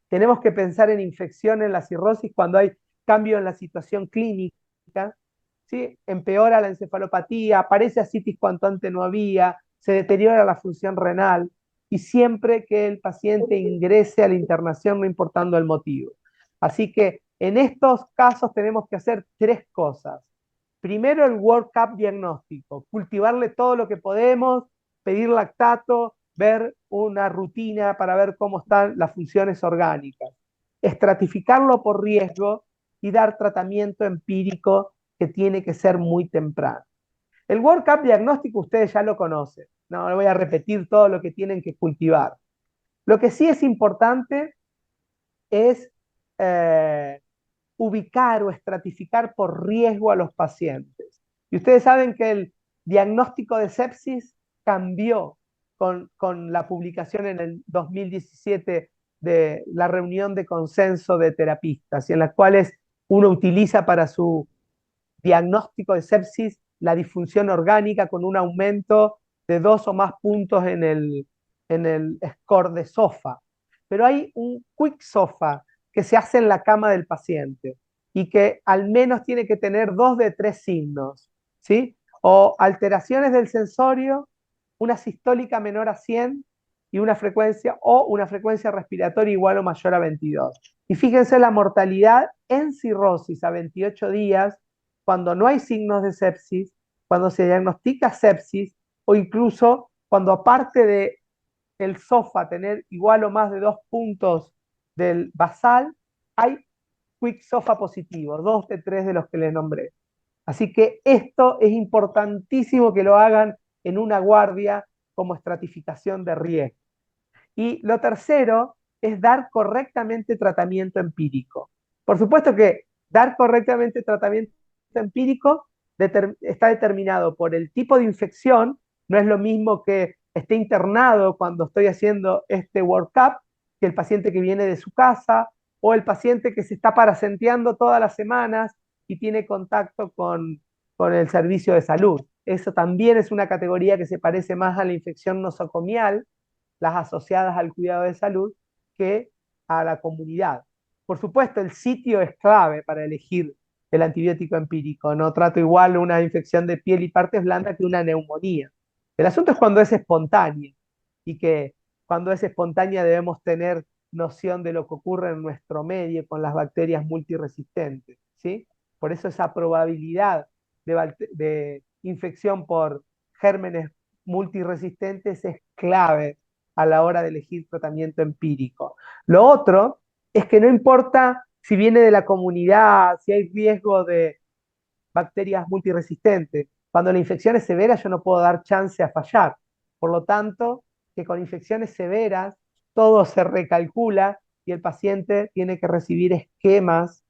Tenemos que pensar en infección en la cirrosis cuando hay cambio en la situación clínica, ¿sí? Empeora la encefalopatía, aparece ascitis cuanto antes no había, se deteriora la función renal, y siempre que el paciente ingrese a la internación, no importando el motivo. Así que en estos casos tenemos que hacer tres cosas. Primero, el workup diagnóstico, cultivarle todo lo que podemos, pedir lactato, ver una rutina para ver cómo están las funciones orgánicas, estratificarlo por riesgo y dar tratamiento empírico que tiene que ser muy temprano. El workup diagnóstico ustedes ya lo conocen, no voy a repetir todo lo que tienen que cultivar. Lo que sí es importante es eh, ubicar o estratificar por riesgo a los pacientes. Y ustedes saben que el diagnóstico de sepsis cambió con la publicación en el 2017 de la reunión de consenso de terapistas, y en las cuales uno utiliza para su diagnóstico de sepsis la disfunción orgánica con un aumento de 2 o más puntos en el score de SOFA. Pero hay un quick SOFA que se hace en la cama del paciente y que al menos tiene que tener 2 de 3 signos, ¿sí? O alteraciones del sensorio, una sistólica menor a 100 y una frecuencia, o una frecuencia respiratoria igual o mayor a 22. Y fíjense la mortalidad en cirrosis a 28 días, cuando no hay signos de sepsis, cuando se diagnostica sepsis, o incluso cuando aparte de el SOFA tener igual o más de 2 puntos del basal, hay quick SOFA positivo, 2 de 3 de los que les nombré. Así que esto es importantísimo que lo hagan en una guardia como estratificación de riesgo. Y lo tercero es dar correctamente tratamiento empírico. Por supuesto que dar correctamente tratamiento empírico está determinado por el tipo de infección. No es lo mismo que esté internado cuando estoy haciendo este workup que el paciente que viene de su casa, o el paciente que se está paracenteando todas las semanas y tiene contacto con el servicio de salud. Eso también es una categoría que se parece más a la infección nosocomial, las asociadas al cuidado de salud, que a la comunidad. Por supuesto, el sitio es clave para elegir el antibiótico empírico. No trato igual una infección de piel y partes blandas que una neumonía. El asunto es cuando es espontánea, y que cuando es espontánea debemos tener noción de lo que ocurre en nuestro medio con las bacterias multiresistentes, ¿sí? Por eso esa probabilidad de infección por gérmenes multiresistentes es clave a la hora de elegir tratamiento empírico. Lo otro es que no importa si viene de la comunidad, si hay riesgo de bacterias multiresistentes. Cuando la infección es severa, yo no puedo dar chance a fallar. Por lo tanto, que con infecciones severas todo se recalcula y el paciente tiene que recibir esquemas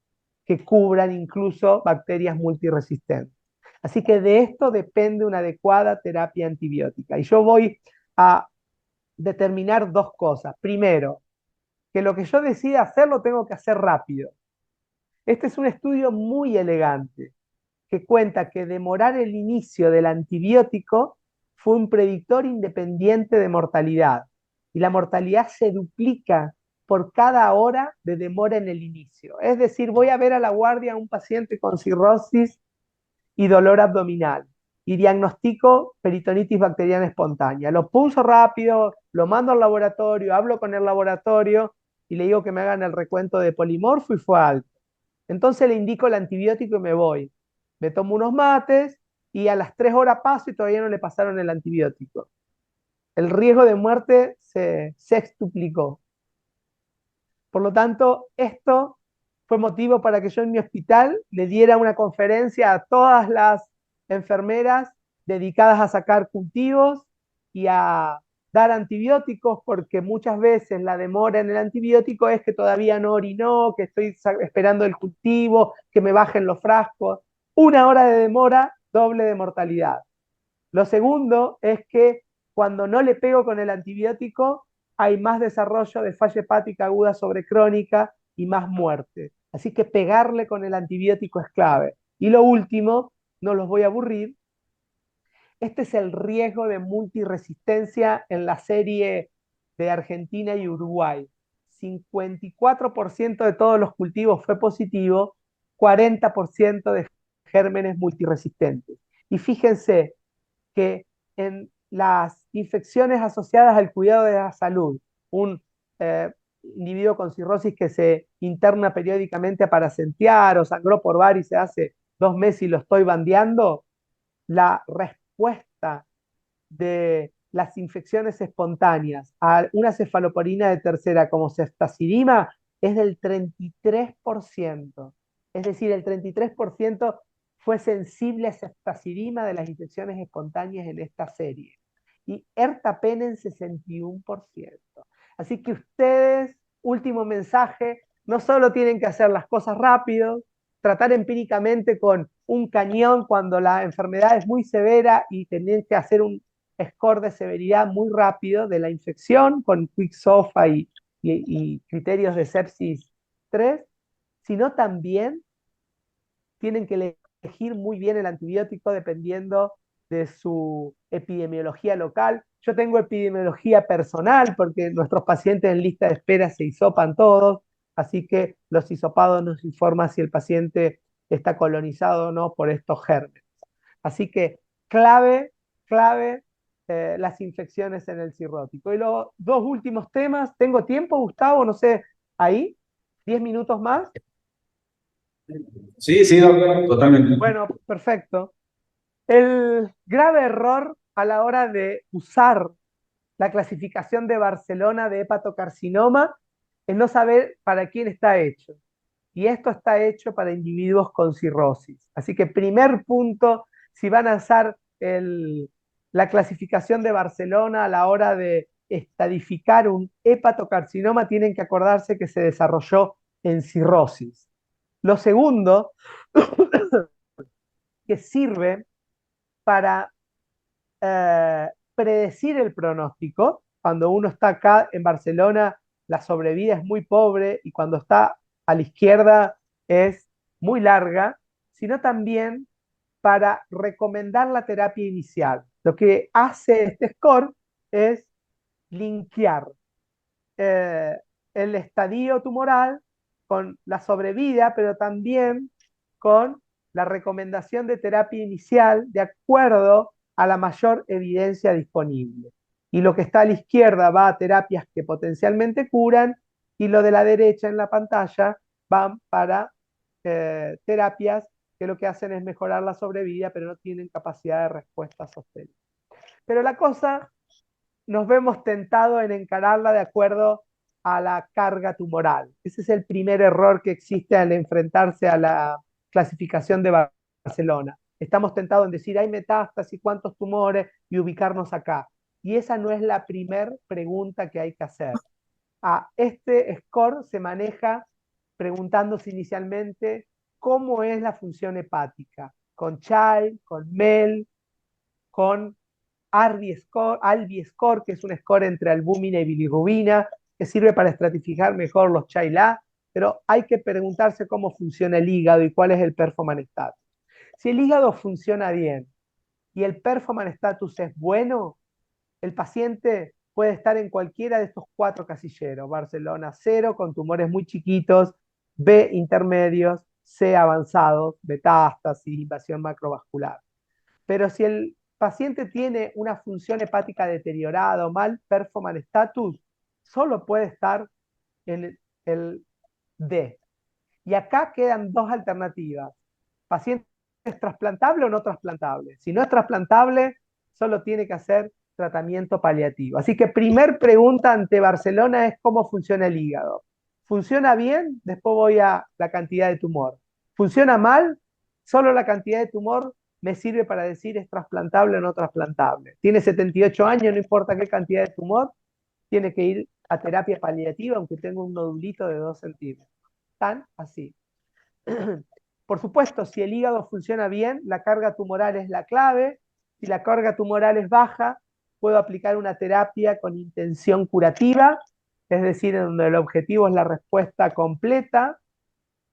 que cubran incluso bacterias multiresistentes. Así que de esto depende una adecuada terapia antibiótica. Y yo voy a determinar dos cosas. Primero, que lo que yo decida hacer lo tengo que hacer rápido. Este es un estudio muy elegante que cuenta que demorar el inicio del antibiótico fue un predictor independiente de mortalidad. y la mortalidad se duplica por cada hora de demora en el inicio. Es decir, voy a ver a la guardia a un paciente con cirrosis y dolor abdominal y diagnostico peritonitis bacteriana espontánea. Lo pulso rápido, lo mando al laboratorio, hablo con el laboratorio y le digo que me hagan el recuento de polimorfo y fue alto. Entonces le indico el antibiótico y me voy. Me tomo unos mates y a las 3 horas paso y todavía no le pasaron el antibiótico. El riesgo de muerte se sextuplicó. Por lo tanto, esto fue motivo para que yo en mi hospital le diera una conferencia a todas las enfermeras dedicadas a sacar cultivos y a dar antibióticos, porque muchas veces la demora en el antibiótico es que todavía no orinó, que estoy esperando el cultivo, que me bajen los frascos. 1 hora de demora, doble de mortalidad. Lo segundo es que cuando no le pego con el antibiótico, hay más desarrollo de falla hepática aguda sobre crónica y más muerte. Así que pegarle con el antibiótico es clave. Y lo último, no los voy a aburrir, este es el riesgo de multiresistencia en la serie de Argentina y Uruguay. 54% de todos los cultivos fue positivo, 40% de gérmenes multiresistentes. Y fíjense que en las infecciones asociadas al cuidado de la salud, un individuo con cirrosis que se interna periódicamente a paracentear o sangró por varices hace 2 meses y lo estoy bandeando, la respuesta de las infecciones espontáneas a una cefaloporina de tercera como ceftazidima es del 33%. Es decir, el 33% fue sensible a ceftazidima de las infecciones espontáneas en esta serie. Y ertapenem 61%. Así que ustedes, último mensaje, no solo tienen que hacer las cosas rápido, tratar empíricamente con un cañón cuando la enfermedad es muy severa y tener que hacer un score de severidad muy rápido de la infección con Quick-SOFA y criterios de sepsis 3, sino también tienen que elegir muy bien el antibiótico dependiendo de su epidemiología local. Yo tengo epidemiología personal porque nuestros pacientes en lista de espera se hisopan todos, así que los hisopados nos informan si el paciente está colonizado o no por estos gérmenes. Así que clave, clave las infecciones en el cirrótico. Y los dos últimos temas, ¿tengo tiempo, Gustavo? No sé, ahí, 10 minutos más. Sí, sí, doctor, totalmente. Bueno, perfecto. El grave error a la hora de usar la clasificación de Barcelona de hepatocarcinoma es no saber para quién está hecho. Y esto está hecho para individuos con cirrosis. Así que primer punto, si van a usar la clasificación de Barcelona a la hora de estadificar un hepatocarcinoma, tienen que acordarse que se desarrolló en cirrosis. Lo segundo, que sirve para predecir el pronóstico. Cuando uno está acá en Barcelona, la sobrevida es muy pobre y cuando está a la izquierda es muy larga, sino también para recomendar la terapia inicial. Lo que hace este score es linkear eh, el estadio tumoral con la sobrevida, pero también con la recomendación de terapia inicial de acuerdo a la mayor evidencia disponible. Y lo que está a la izquierda va a terapias que potencialmente curan y lo de la derecha en la pantalla van para terapias que lo que hacen es mejorar la sobrevida, pero no tienen capacidad de respuesta sostenible. Pero la cosa nos vemos tentados en encararla de acuerdo a la carga tumoral. Ese es el primer error que existe al enfrentarse a la clasificación de Barcelona. Estamos tentados en decir, hay metástasis, cuántos tumores, y ubicarnos acá. Y esa no es la primer pregunta que hay que hacer. Este score se maneja preguntándose inicialmente cómo es la función hepática, con Child, con MEL, con Albi Score, que es un score entre albúmina y bilirrubina, que sirve para estratificar mejor los CHA-LA, pero hay que preguntarse cómo funciona el hígado y cuál es el performance status. Si el hígado funciona bien y el performance status es bueno, el paciente puede estar en cualquiera de estos 4 casilleros. Barcelona 0 con tumores muy chiquitos, B intermedios, C avanzados, metástasis, invasión macrovascular. Pero si el paciente tiene una función hepática deteriorada o mal performance status, solo puede estar en el D. Y acá quedan 2 alternativas. Paciente es trasplantable o no trasplantable. Si no es trasplantable, solo tiene que hacer tratamiento paliativo. Así que primer pregunta ante Barcelona es cómo funciona el hígado. ¿Funciona bien? Después voy a la cantidad de tumor. ¿Funciona mal? Solo la cantidad de tumor me sirve para decir es trasplantable o no trasplantable. Tiene 78 años, no importa qué cantidad de tumor, tiene que ir a terapia paliativa aunque tenga un nodulito de 2 centímetros. Tan así. Por supuesto, si el hígado funciona bien, la carga tumoral es la clave. Si la carga tumoral es baja, puedo aplicar una terapia con intención curativa, es decir, en donde el objetivo es la respuesta completa,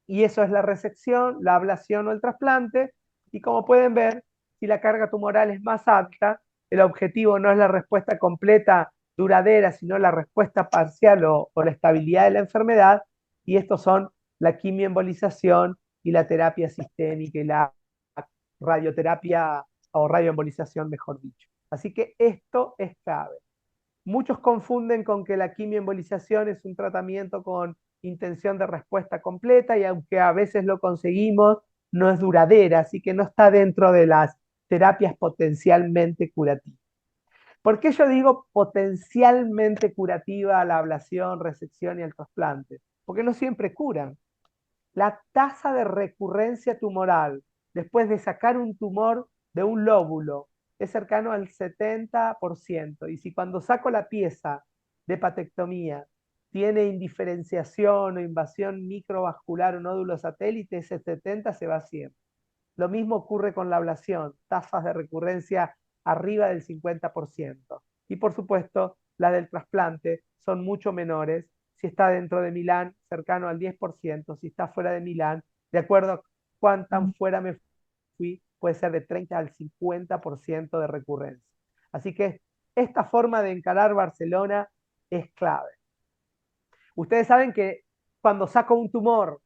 y eso es la resección, la ablación o el trasplante. Y como pueden ver, si la carga tumoral es más alta, el objetivo no es la respuesta completa, duradera, sino la respuesta parcial o la estabilidad de la enfermedad, y estos son la quimioembolización y la terapia sistémica y la radioterapia o radioembolización, mejor dicho. Así que esto es clave. Muchos confunden con que la quimioembolización es un tratamiento con intención de respuesta completa y aunque a veces lo conseguimos, no es duradera, así que no está dentro de las terapias potencialmente curativas. ¿Por qué yo digo potencialmente curativa la ablación, resección y el trasplante? Porque no siempre curan. La tasa de recurrencia tumoral después de sacar un tumor de un lóbulo es cercano al 70%. Y si cuando saco la pieza de hepatectomía tiene indiferenciación o invasión microvascular o nódulo satélite, ese 70 se va a 100. Lo mismo ocurre con la ablación, tasas de recurrencia arriba del 50%. Y por supuesto, la del trasplante son mucho menores. Si está dentro de Milán, cercano al 10%. Si está fuera de Milán, de acuerdo a cuánto fuera me fui, puede ser de 30 al 50% de recurrencia. Así que esta forma de encarar Barcelona es clave. Ustedes saben que cuando saco un tumor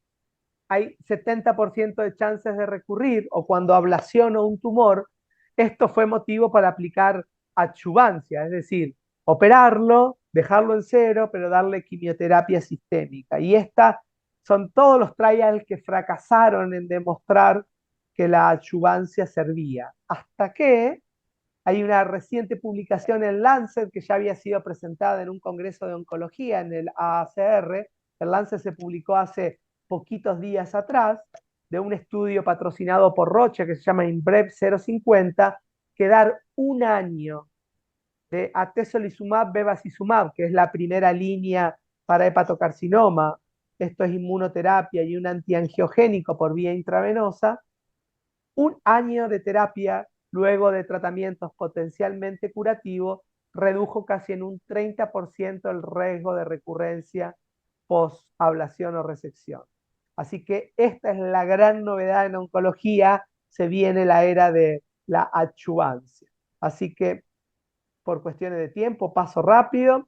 hay 70% de chances de recurrir, o cuando ablaciono un tumor, esto fue motivo para aplicar adyuvancia, es decir, operarlo, dejarlo en cero, pero darle quimioterapia sistémica. Y estas son todos los trials que fracasaron en demostrar que la adyuvancia servía. Hasta que hay una reciente publicación en Lancet que ya había sido presentada en un congreso de oncología en el AACR. El Lancet se publicó hace poquitos días atrás de un estudio patrocinado por Roche que se llama INBREV 050, que dar un año de atezolizumab bevacizumab, que es la primera línea para hepatocarcinoma, esto es inmunoterapia y un antiangiogénico por vía intravenosa, un año de terapia luego de tratamientos potencialmente curativos redujo casi en un 30% el riesgo de recurrencia post-ablación o resección. Así que esta es la gran novedad en oncología, se viene la era de la adyuvancia. Así que por cuestiones de tiempo paso rápido.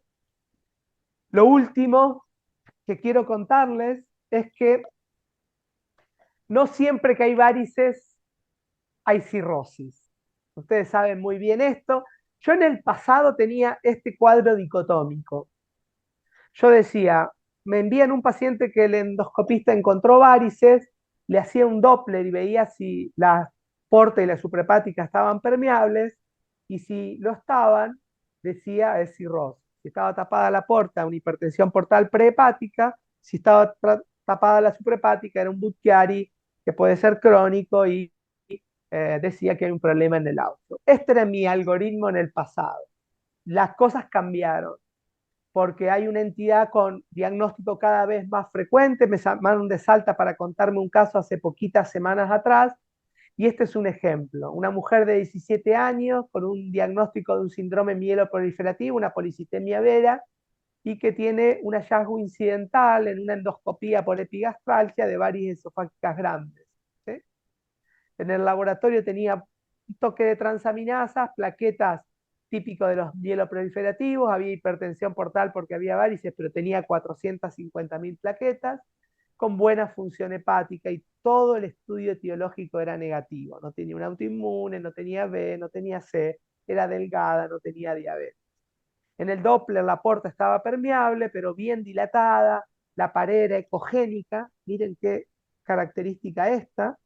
Lo último que quiero contarles es que no siempre que hay varices hay cirrosis. Ustedes saben muy bien esto. Yo en el pasado tenía este cuadro dicotómico. Yo decía, me envían un paciente que el endoscopista encontró varices, le hacía un Doppler y veía si la porta y la suprahepática estaban permeables, y si lo estaban, decía es cirrosis. Si estaba tapada la porta, una hipertensión portal prehepática; si estaba tapada la suprahepática, era un Budd-Chiari que puede ser crónico y decía que hay un problema en el auto. Este era mi algoritmo en el pasado. Las cosas cambiaron porque hay una entidad con diagnóstico cada vez más frecuente. Me llamaron de Salta para contarme un caso hace poquitas semanas atrás, y este es un ejemplo. Una mujer de 17 años con un diagnóstico de un síndrome mieloproliferativo, una policitemia vera, y que tiene un hallazgo incidental en una endoscopía por epigastralgia de varices esofágicas grandes. ¿Sí? En el laboratorio tenía un toque de transaminasas, plaquetas típico de los mieloproliferativos, había hipertensión portal porque había varices, pero tenía 450.000 plaquetas, con buena función hepática y todo el estudio etiológico era negativo. No tenía un autoinmune, no tenía B, no tenía C, era delgada, no tenía diabetes. En el Doppler la porta estaba permeable, pero bien dilatada, la pared era ecogénica, miren qué característica esta,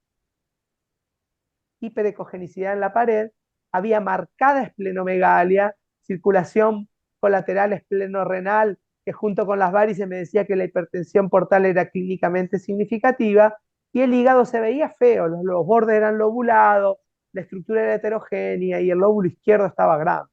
hiperecogenicidad en la pared, había marcada esplenomegalia, circulación colateral esplenorrenal, que junto con las varices me decía que la hipertensión portal era clínicamente significativa, y el hígado se veía feo, los bordes eran lobulados, la estructura era heterogénea y el lóbulo izquierdo estaba grande.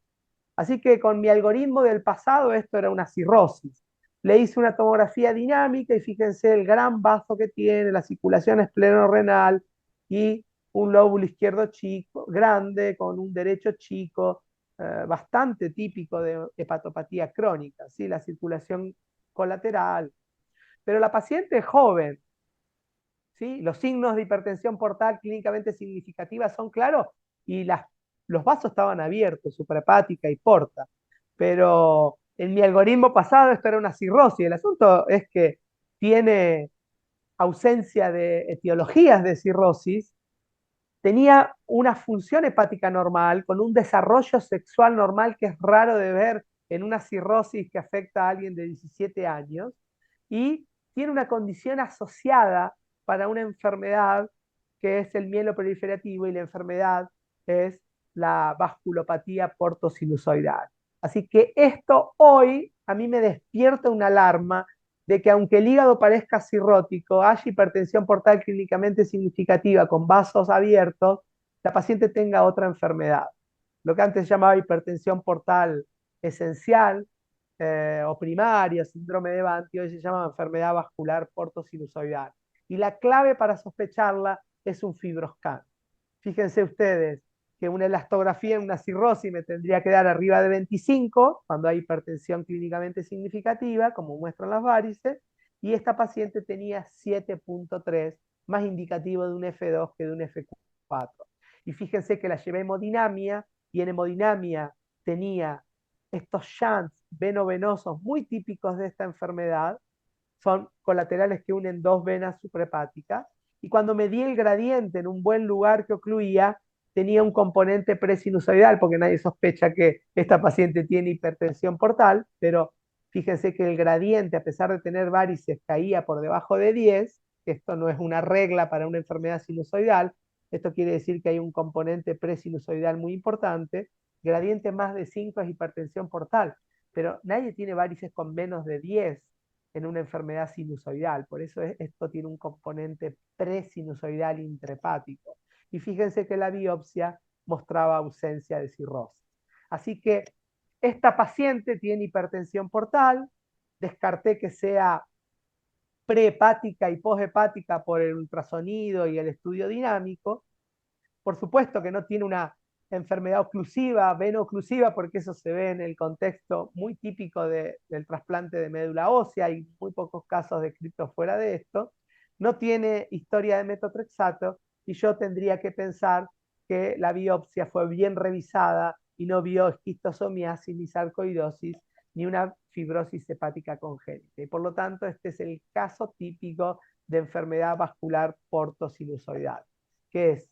Así que con mi algoritmo del pasado esto era una cirrosis. Le hice una tomografía dinámica y fíjense el gran vaso que tiene, la circulación esplenorenal y un lóbulo izquierdo chico, grande, con un derecho chico, bastante típico de hepatopatía crónica, ¿sí? La circulación colateral. Pero la paciente es joven, ¿sí? Los signos de hipertensión portal clínicamente significativa son claros y los vasos estaban abiertos, suprahepática y porta. Pero en mi algoritmo pasado esto era una cirrosis. El asunto es que tiene ausencia de etiologías de cirrosis, tenía una función hepática normal, con un desarrollo sexual normal que es raro de ver en una cirrosis que afecta a alguien de 17 años, y tiene una condición asociada para una enfermedad que es el mieloproliferativo, y la enfermedad es la vasculopatía portosinusoidal. Así que esto hoy a mí me despierta una alarma de que aunque el hígado parezca cirrótico, haya hipertensión portal clínicamente significativa con vasos abiertos, la paciente tenga otra enfermedad. Lo que antes se llamaba hipertensión portal esencial o primaria, síndrome de Banti, hoy se llama enfermedad vascular portosinusoidal. Y la clave para sospecharla es un fibroscan. Fíjense ustedes que una elastografía en una cirrosis me tendría que dar arriba de 25, cuando hay hipertensión clínicamente significativa, como muestran las varices, y esta paciente tenía 7.3, más indicativo de un F2 que de un F4. Y fíjense que la llevé a hemodinamia, y en hemodinamia tenía estos shunts venovenosos muy típicos de esta enfermedad, son colaterales que unen dos venas suprahepáticas, y cuando medí el gradiente en un buen lugar que ocluía, tenía un componente presinusoidal, porque nadie sospecha que esta paciente tiene hipertensión portal, pero fíjense que el gradiente, a pesar de tener varices, caía por debajo de 10, esto no es una regla para una enfermedad sinusoidal, esto quiere decir que hay un componente presinusoidal muy importante, gradiente más de 5 es hipertensión portal, pero nadie tiene varices con menos de 10 en una enfermedad sinusoidal, por eso esto tiene un componente presinusoidal intrahepático. Y fíjense que la biopsia mostraba ausencia de cirrosis. Así que esta paciente tiene hipertensión portal, descarté que sea prehepática y poshepática por el ultrasonido y el estudio dinámico. Por supuesto que no tiene una enfermedad oclusiva, veno-oclusiva, porque eso se ve en el contexto muy típico del trasplante de médula ósea, hay muy pocos casos descritos fuera de esto. No tiene historia de metotrexato, y yo tendría que pensar que la biopsia fue bien revisada y no vio esquistosomiasis ni sarcoidosis ni una fibrosis hepática congénita. Y por lo tanto, este es el caso típico de enfermedad vascular portosinusoidal, que es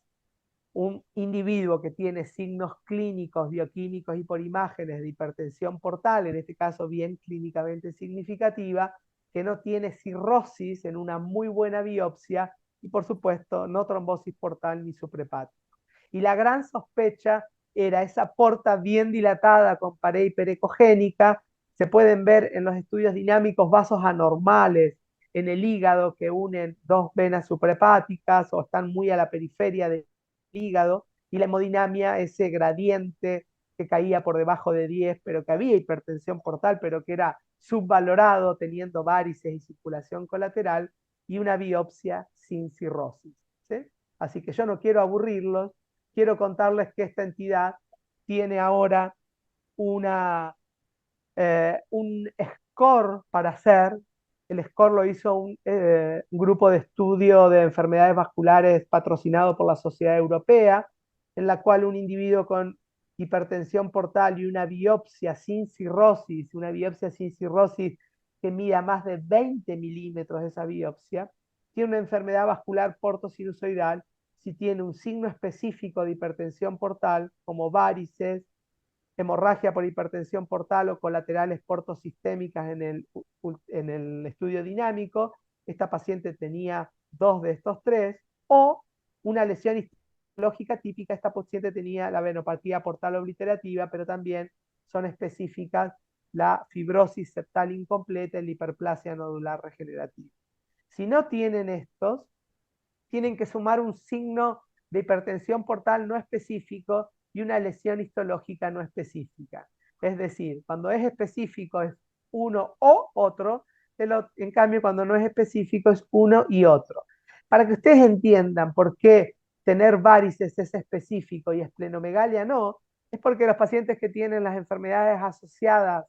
un individuo que tiene signos clínicos, bioquímicos y por imágenes de hipertensión portal, en este caso bien clínicamente significativa, que no tiene cirrosis en una muy buena biopsia y por supuesto no trombosis portal ni suprahepático. Y la gran sospecha era esa porta bien dilatada con pared hiperecogénica. Se pueden ver en los estudios dinámicos vasos anormales en el hígado que unen dos venas suprahepáticas o están muy a la periferia del hígado, y la hemodinamia, ese gradiente que caía por debajo de 10, pero que había hipertensión portal, pero que era subvalorado teniendo varices y circulación colateral, y una biopsia sin cirrosis. ¿Sí? Así que yo no quiero aburrirlos, quiero contarles que esta entidad tiene ahora un score para hacer. El score lo hizo un grupo de estudio de enfermedades vasculares patrocinado por la Sociedad Europea, en la cual un individuo con hipertensión portal y una biopsia sin cirrosis, que mida más de 20 milímetros esa biopsia, tiene una enfermedad vascular portosinusoidal, si tiene un signo específico de hipertensión portal, como varices, hemorragia por hipertensión portal o colaterales portosistémicas en el estudio dinámico, esta paciente tenía 2 de estos 3, o una lesión histológica típica, esta paciente tenía la venopatía portal obliterativa, pero también son específicas la fibrosis septal incompleta y la hiperplasia nodular regenerativa. Si no tienen estos, tienen que sumar un signo de hipertensión portal no específico y una lesión histológica no específica. Es decir, cuando es específico es uno o otro, en cambio cuando no es específico es uno y otro. Para que ustedes entiendan por qué tener varices es específico y esplenomegalia no, es porque los pacientes que tienen las enfermedades asociadas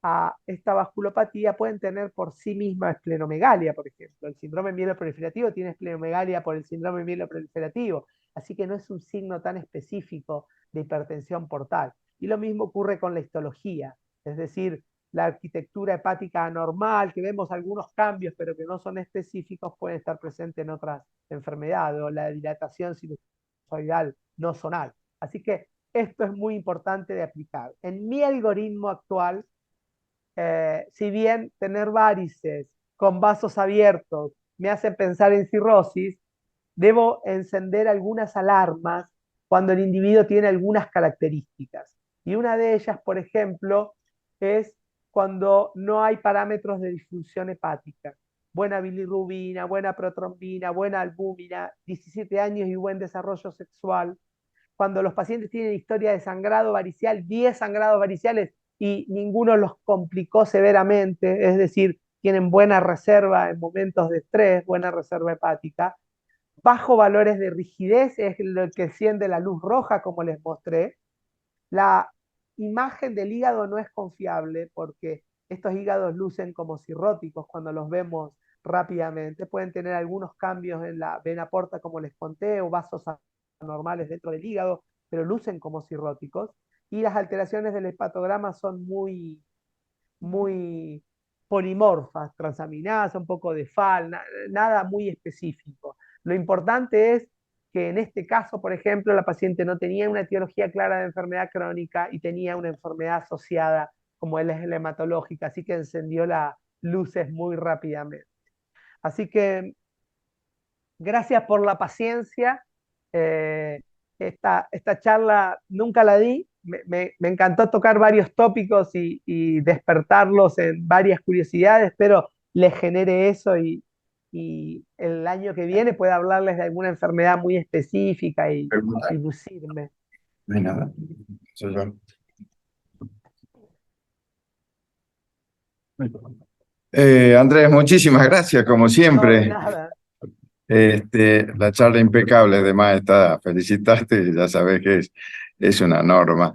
a esta vasculopatía pueden tener por sí misma esplenomegalia, por ejemplo. El síndrome mieloproliferativo tiene esplenomegalia por el síndrome mieloproliferativo, así que no es un signo tan específico de hipertensión portal. Y lo mismo ocurre con la histología, es decir, la arquitectura hepática anormal, que vemos algunos cambios pero que no son específicos, puede estar presente en otras enfermedades, o la dilatación sinusoidal no zonal. Así que esto es muy importante de aplicar. En mi algoritmo actual, si bien tener varices con vasos abiertos me hace pensar en cirrosis, debo encender algunas alarmas cuando el individuo tiene algunas características. Y una de ellas, por ejemplo, es cuando no hay parámetros de disfunción hepática. Buena bilirrubina, buena protrombina, buena albúmina, 17 años y buen desarrollo sexual. Cuando los pacientes tienen historia de sangrado varicial, 10 sangrados variciales y ninguno los complicó severamente, es decir, tienen buena reserva en momentos de estrés, buena reserva hepática, bajo valores de rigidez, es lo que enciende la luz roja, como les mostré. La imagen del hígado no es confiable porque estos hígados lucen como cirróticos cuando los vemos rápidamente. Pueden tener algunos cambios en la vena porta, como les conté, o vasos anormales dentro del hígado, pero lucen como cirróticos. Y las alteraciones del hepatograma son muy polimorfas, transaminasa, un poco de FAL, nada muy específico. Lo importante es que en este caso, por ejemplo, la paciente no tenía una etiología clara de enfermedad crónica y tenía una enfermedad asociada como es la hematológica, así que encendió las luces muy rápidamente. Así que gracias por la paciencia. Eh, esta charla nunca la di. Me encantó tocar varios tópicos y despertarlos en varias curiosidades. Espero les genere eso y el año que viene pueda hablarles de alguna enfermedad muy específica y lucirme. No hay nada. Soy yo. Andrés, muchísimas gracias, como No, de siempre. nada. La charla impecable, además está, felicitarte, ya sabes que es una norma.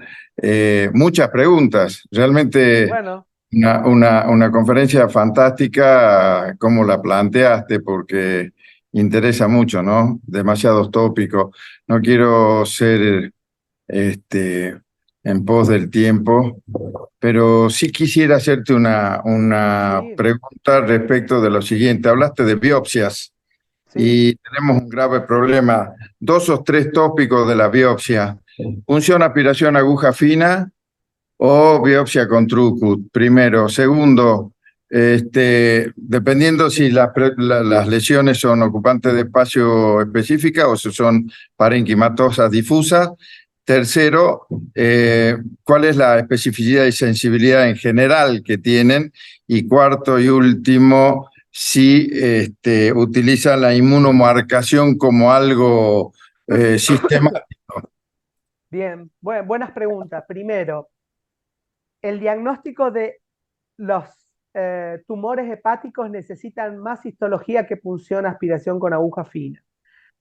Muchas preguntas, realmente Bueno, una conferencia fantástica, como la planteaste, porque interesa mucho, ¿no? Demasiados tópicos. No quiero ser en pos del tiempo, pero sí quisiera hacerte una sí, pregunta respecto de lo siguiente. Hablaste de biopsias sí. y tenemos un grave problema. 2 o 3 tópicos de la biopsia. ¿Punción, aspiración, aguja fina o biopsia con Trucut? Primero. Segundo, dependiendo si las lesiones son ocupantes de espacio específica o si son parenquimatosas difusas. Tercero, ¿cuál es la especificidad y sensibilidad en general que tienen? Y cuarto y último, si utilizan la inmunomarcación como algo sistemático. Bien, buenas preguntas. Primero, el diagnóstico de los tumores hepáticos necesitan más histología que punción aspiración con aguja fina,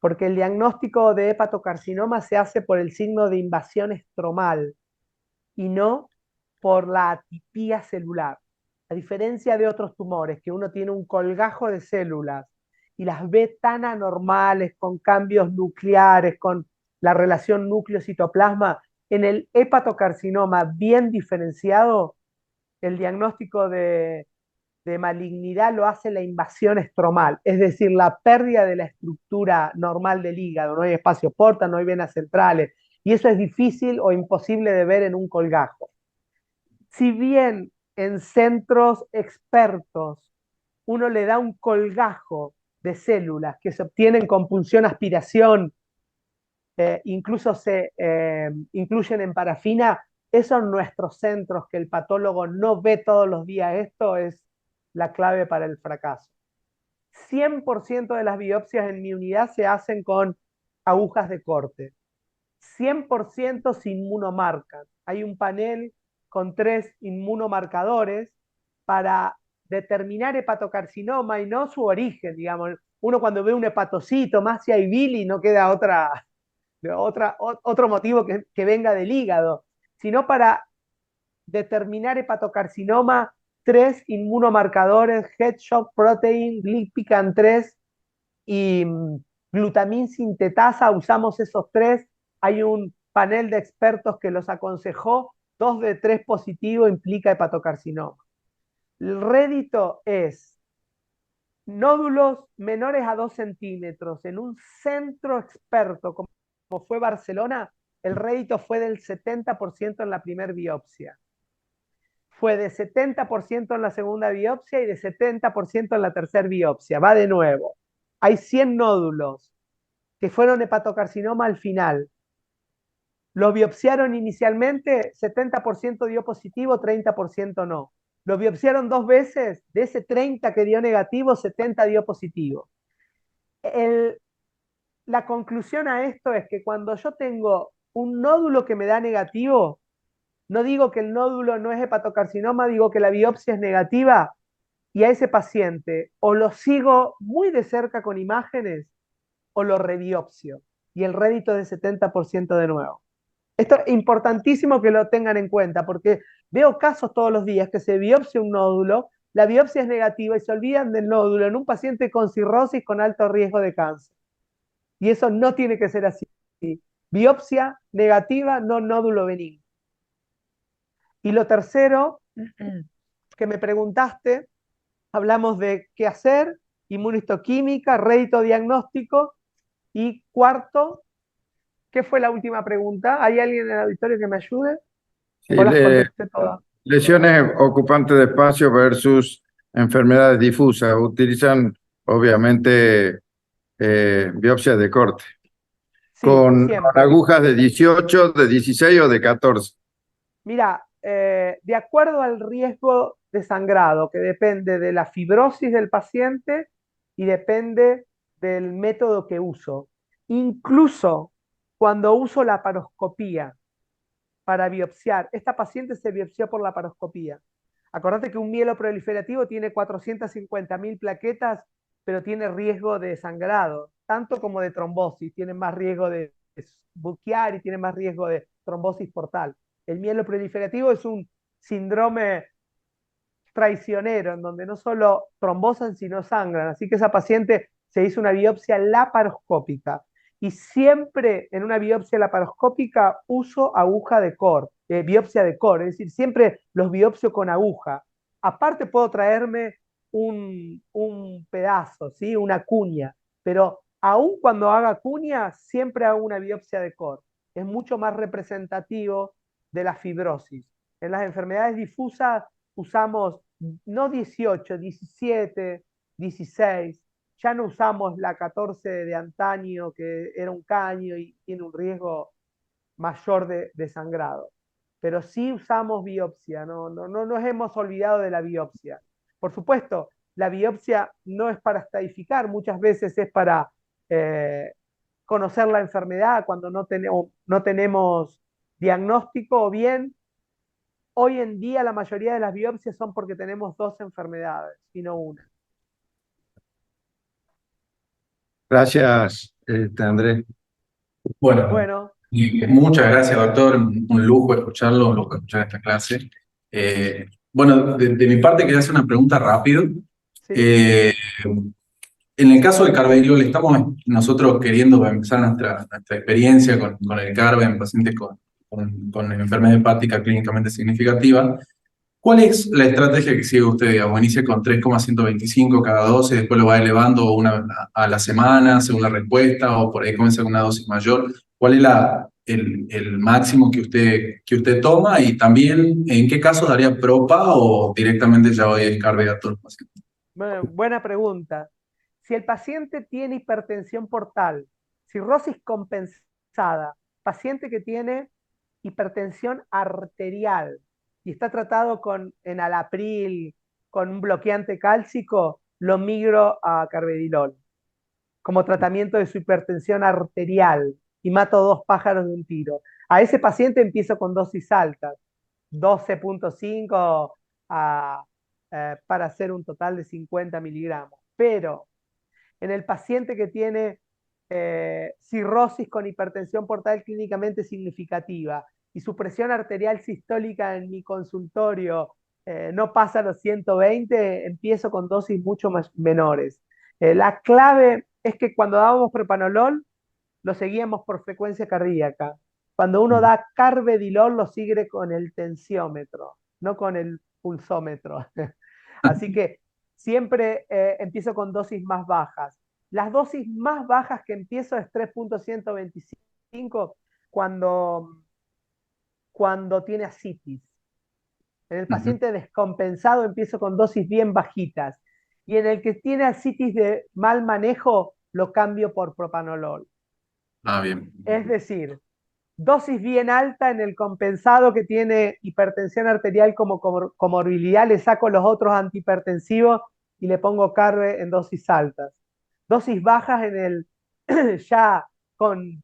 porque el diagnóstico de hepatocarcinoma se hace por el signo de invasión estromal y no por la atipía celular. A diferencia de otros tumores, que uno tiene un colgajo de células y las ve tan anormales, con cambios nucleares, con la relación núcleo-citoplasma, En el hepatocarcinoma bien diferenciado, el diagnóstico de malignidad lo hace la invasión estromal, es decir, la pérdida de la estructura normal del hígado. No hay espacio porta, no hay venas centrales, y eso es difícil o imposible de ver en un colgajo. Si bien en centros expertos uno le da un colgajo de células que se obtienen con punción aspiración, incluso se incluyen en parafina, esos son nuestros centros que el patólogo no ve todos los días. Esto es la clave para el fracaso. 100% de las biopsias en mi unidad se hacen con agujas de corte. 100% se inmunomarcan. Hay un panel con 3 inmunomarcadores para determinar hepatocarcinoma y no su origen, digamos. Uno cuando ve un hepatocito, más si hay bili, no queda otro motivo que venga del hígado, sino para determinar hepatocarcinoma, 3 inmunomarcadores, head-shock protein, Glypican-3 y glutamin sintetasa, usamos esos 3. Hay un panel de expertos que los aconsejó, 2 de 3 positivo implica hepatocarcinoma. El rédito es nódulos menores a 2 centímetros en un centro experto como fue Barcelona. El rédito fue del 70% en la primera biopsia. Fue de 70% en la segunda biopsia y de 70% en la tercera biopsia. Va de nuevo. Hay 100 nódulos que fueron hepatocarcinoma al final. Lo biopsiaron inicialmente, 70% dio positivo, 30% no. Lo biopsiaron 2 veces, de ese 30 que dio negativo, 70 dio positivo. La conclusión a esto es que cuando yo tengo un nódulo que me da negativo, no digo que el nódulo no es hepatocarcinoma, digo que la biopsia es negativa, y a ese paciente o lo sigo muy de cerca con imágenes o lo rebiopsio, y el rédito es de 70% de nuevo. Esto es importantísimo que lo tengan en cuenta, porque veo casos todos los días que se biopsia un nódulo, la biopsia es negativa y se olvidan del nódulo en un paciente con cirrosis con alto riesgo de cáncer. Y eso no tiene que ser así. Biopsia negativa, no nódulo benigno. Y lo tercero que me preguntaste, hablamos de qué hacer, inmunohistoquímica, rédito diagnóstico, y cuarto, ¿qué fue la última pregunta? ¿Hay alguien en el auditorio que me ayude? Sí, ¿O las contesté todas? lesiones ocupantes de espacio versus enfermedades difusas. Utilizan, obviamente, biopsias de corte. Sí, Con siempre. agujas de 18, de 16 o de 14. Mira, de acuerdo al riesgo de sangrado, que depende de la fibrosis del paciente y depende del método que uso. Incluso cuando uso la laparoscopía para biopsiar, esta paciente se biopsió por la laparoscopía. Acordate que un mieloproliferativo tiene 450.000 plaquetas, pero tiene riesgo de sangrado, tanto como de trombosis, tiene más riesgo de buquear y tiene más riesgo de trombosis portal. El mieloproliferativo es un síndrome traicionero, en donde no solo trombosan, sino sangran. Así que esa paciente se hizo una biopsia laparoscópica. Y siempre en una biopsia laparoscópica uso aguja de core, biopsia de core, es decir, siempre los biopsio con aguja. Aparte puedo traerme un pedazo, ¿sí? Una cuña, pero aún cuando haga cuña, siempre hago una biopsia de core. Es mucho más representativo de la fibrosis. En las enfermedades difusas usamos no 18, 17, 16, ya no usamos la 14 de antaño, que era un caño y tiene un riesgo mayor de sangrado. Pero sí usamos biopsia, no nos hemos olvidado de la biopsia. Por supuesto, la biopsia no es para estadificar, muchas veces es para conocer la enfermedad cuando no tenemos diagnóstico, o bien hoy en día la mayoría de las biopsias son porque tenemos 2 enfermedades y no una. Gracias, Andrés. Bueno, muchas gracias, doctor. Un lujo escucharlo, un lujo escuchar esta clase. Bueno, de mi parte quería hacer una pregunta rápido. Sí. En el caso del carvedilol, estamos nosotros queriendo empezar nuestra experiencia con el CARVE en pacientes con con enfermedad hepática clínicamente significativa. ¿Cuál es la estrategia que sigue usted? Digamos, inicia con 3,125 cada dosis, después lo va elevando a la semana según la respuesta, o por ahí comienza con una dosis mayor. ¿Cuál es el máximo que usted toma? Y también, ¿en qué casos daría propa o directamente ya hoy es carbohidrato al paciente? Bueno, buena pregunta. Si el paciente tiene hipertensión portal, cirrosis compensada, paciente que tiene hipertensión arterial y está tratado con enalapril, con un bloqueante cálcico, lo migro a carvedilol como tratamiento de su hipertensión arterial y mato dos pájaros de un tiro. A ese paciente empiezo con dosis altas, 12,5 para hacer un total de 50 miligramos. Pero en el paciente que tiene cirrosis con hipertensión portal clínicamente significativa y su presión arterial sistólica en mi consultorio no pasa los 120, empiezo con dosis mucho más menores. La clave es que cuando dábamos propanolol, lo seguíamos por frecuencia cardíaca. Cuando uno da carvedilol, lo sigue con el tensiómetro, no con el pulsómetro. Así que siempre empiezo con dosis más bajas. Las dosis más bajas que empiezo es 3,125 cuando tiene ascitis. En el paciente descompensado empiezo con dosis bien bajitas. Y en el que tiene ascitis de mal manejo, lo cambio por propanolol. Bien. Es decir, dosis bien alta en el compensado que tiene hipertensión arterial como comorbilidad, le saco los otros antihipertensivos y le pongo carbe en dosis altas. Dosis bajas en el ya con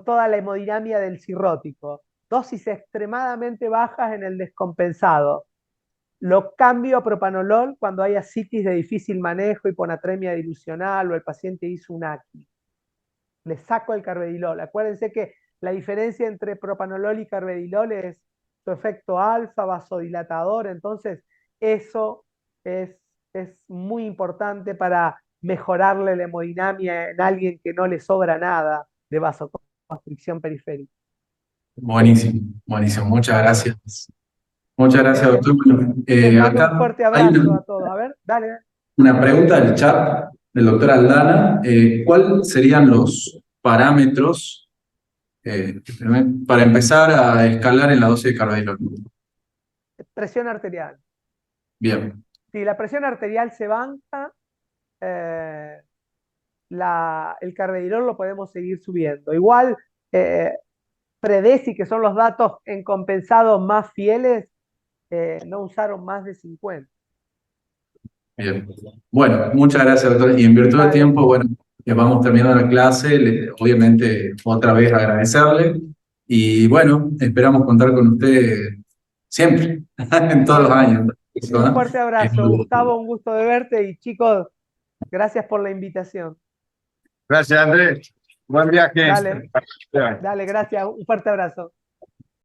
toda la hemodinamia del cirrótico. Dosis extremadamente bajas en el descompensado. Lo cambio a propanolol cuando hay ascitis de difícil manejo, hiponatremia dilucional o el paciente hizo un AQI. Le saco el carvedilol. Acuérdense que la diferencia entre propanolol y carvedilol es su efecto alfa, vasodilatador. Entonces, eso es muy importante para mejorarle la hemodinamia en alguien que no le sobra nada de vasoconstricción periférica. Buenísimo, buenísimo. Muchas gracias. Muchas gracias, doctor. Bueno, Les mando acá un fuerte hay abrazo a todos. A ver, dale. una pregunta del chat del doctor Aldana. ¿Cuáles serían los parámetros para empezar a escalar en la dosis de carvedilol? Presión arterial. Bien. Si la presión arterial se banca, el carvedilol lo podemos seguir subiendo. Igual, Predesi, que son los datos en compensados más fieles, no usaron más de 50. Bien. Bueno, muchas gracias, doctor. Y en virtud del tiempo, bueno, vamos terminando la clase. Obviamente, otra vez agradecerle. Y bueno, esperamos contar con usted siempre, en todos los años. Un fuerte abrazo, Gustavo, un gusto de verte. Y chicos, gracias por la invitación. Gracias, Andrés. Buen viaje. Dale, gracias. Un fuerte abrazo.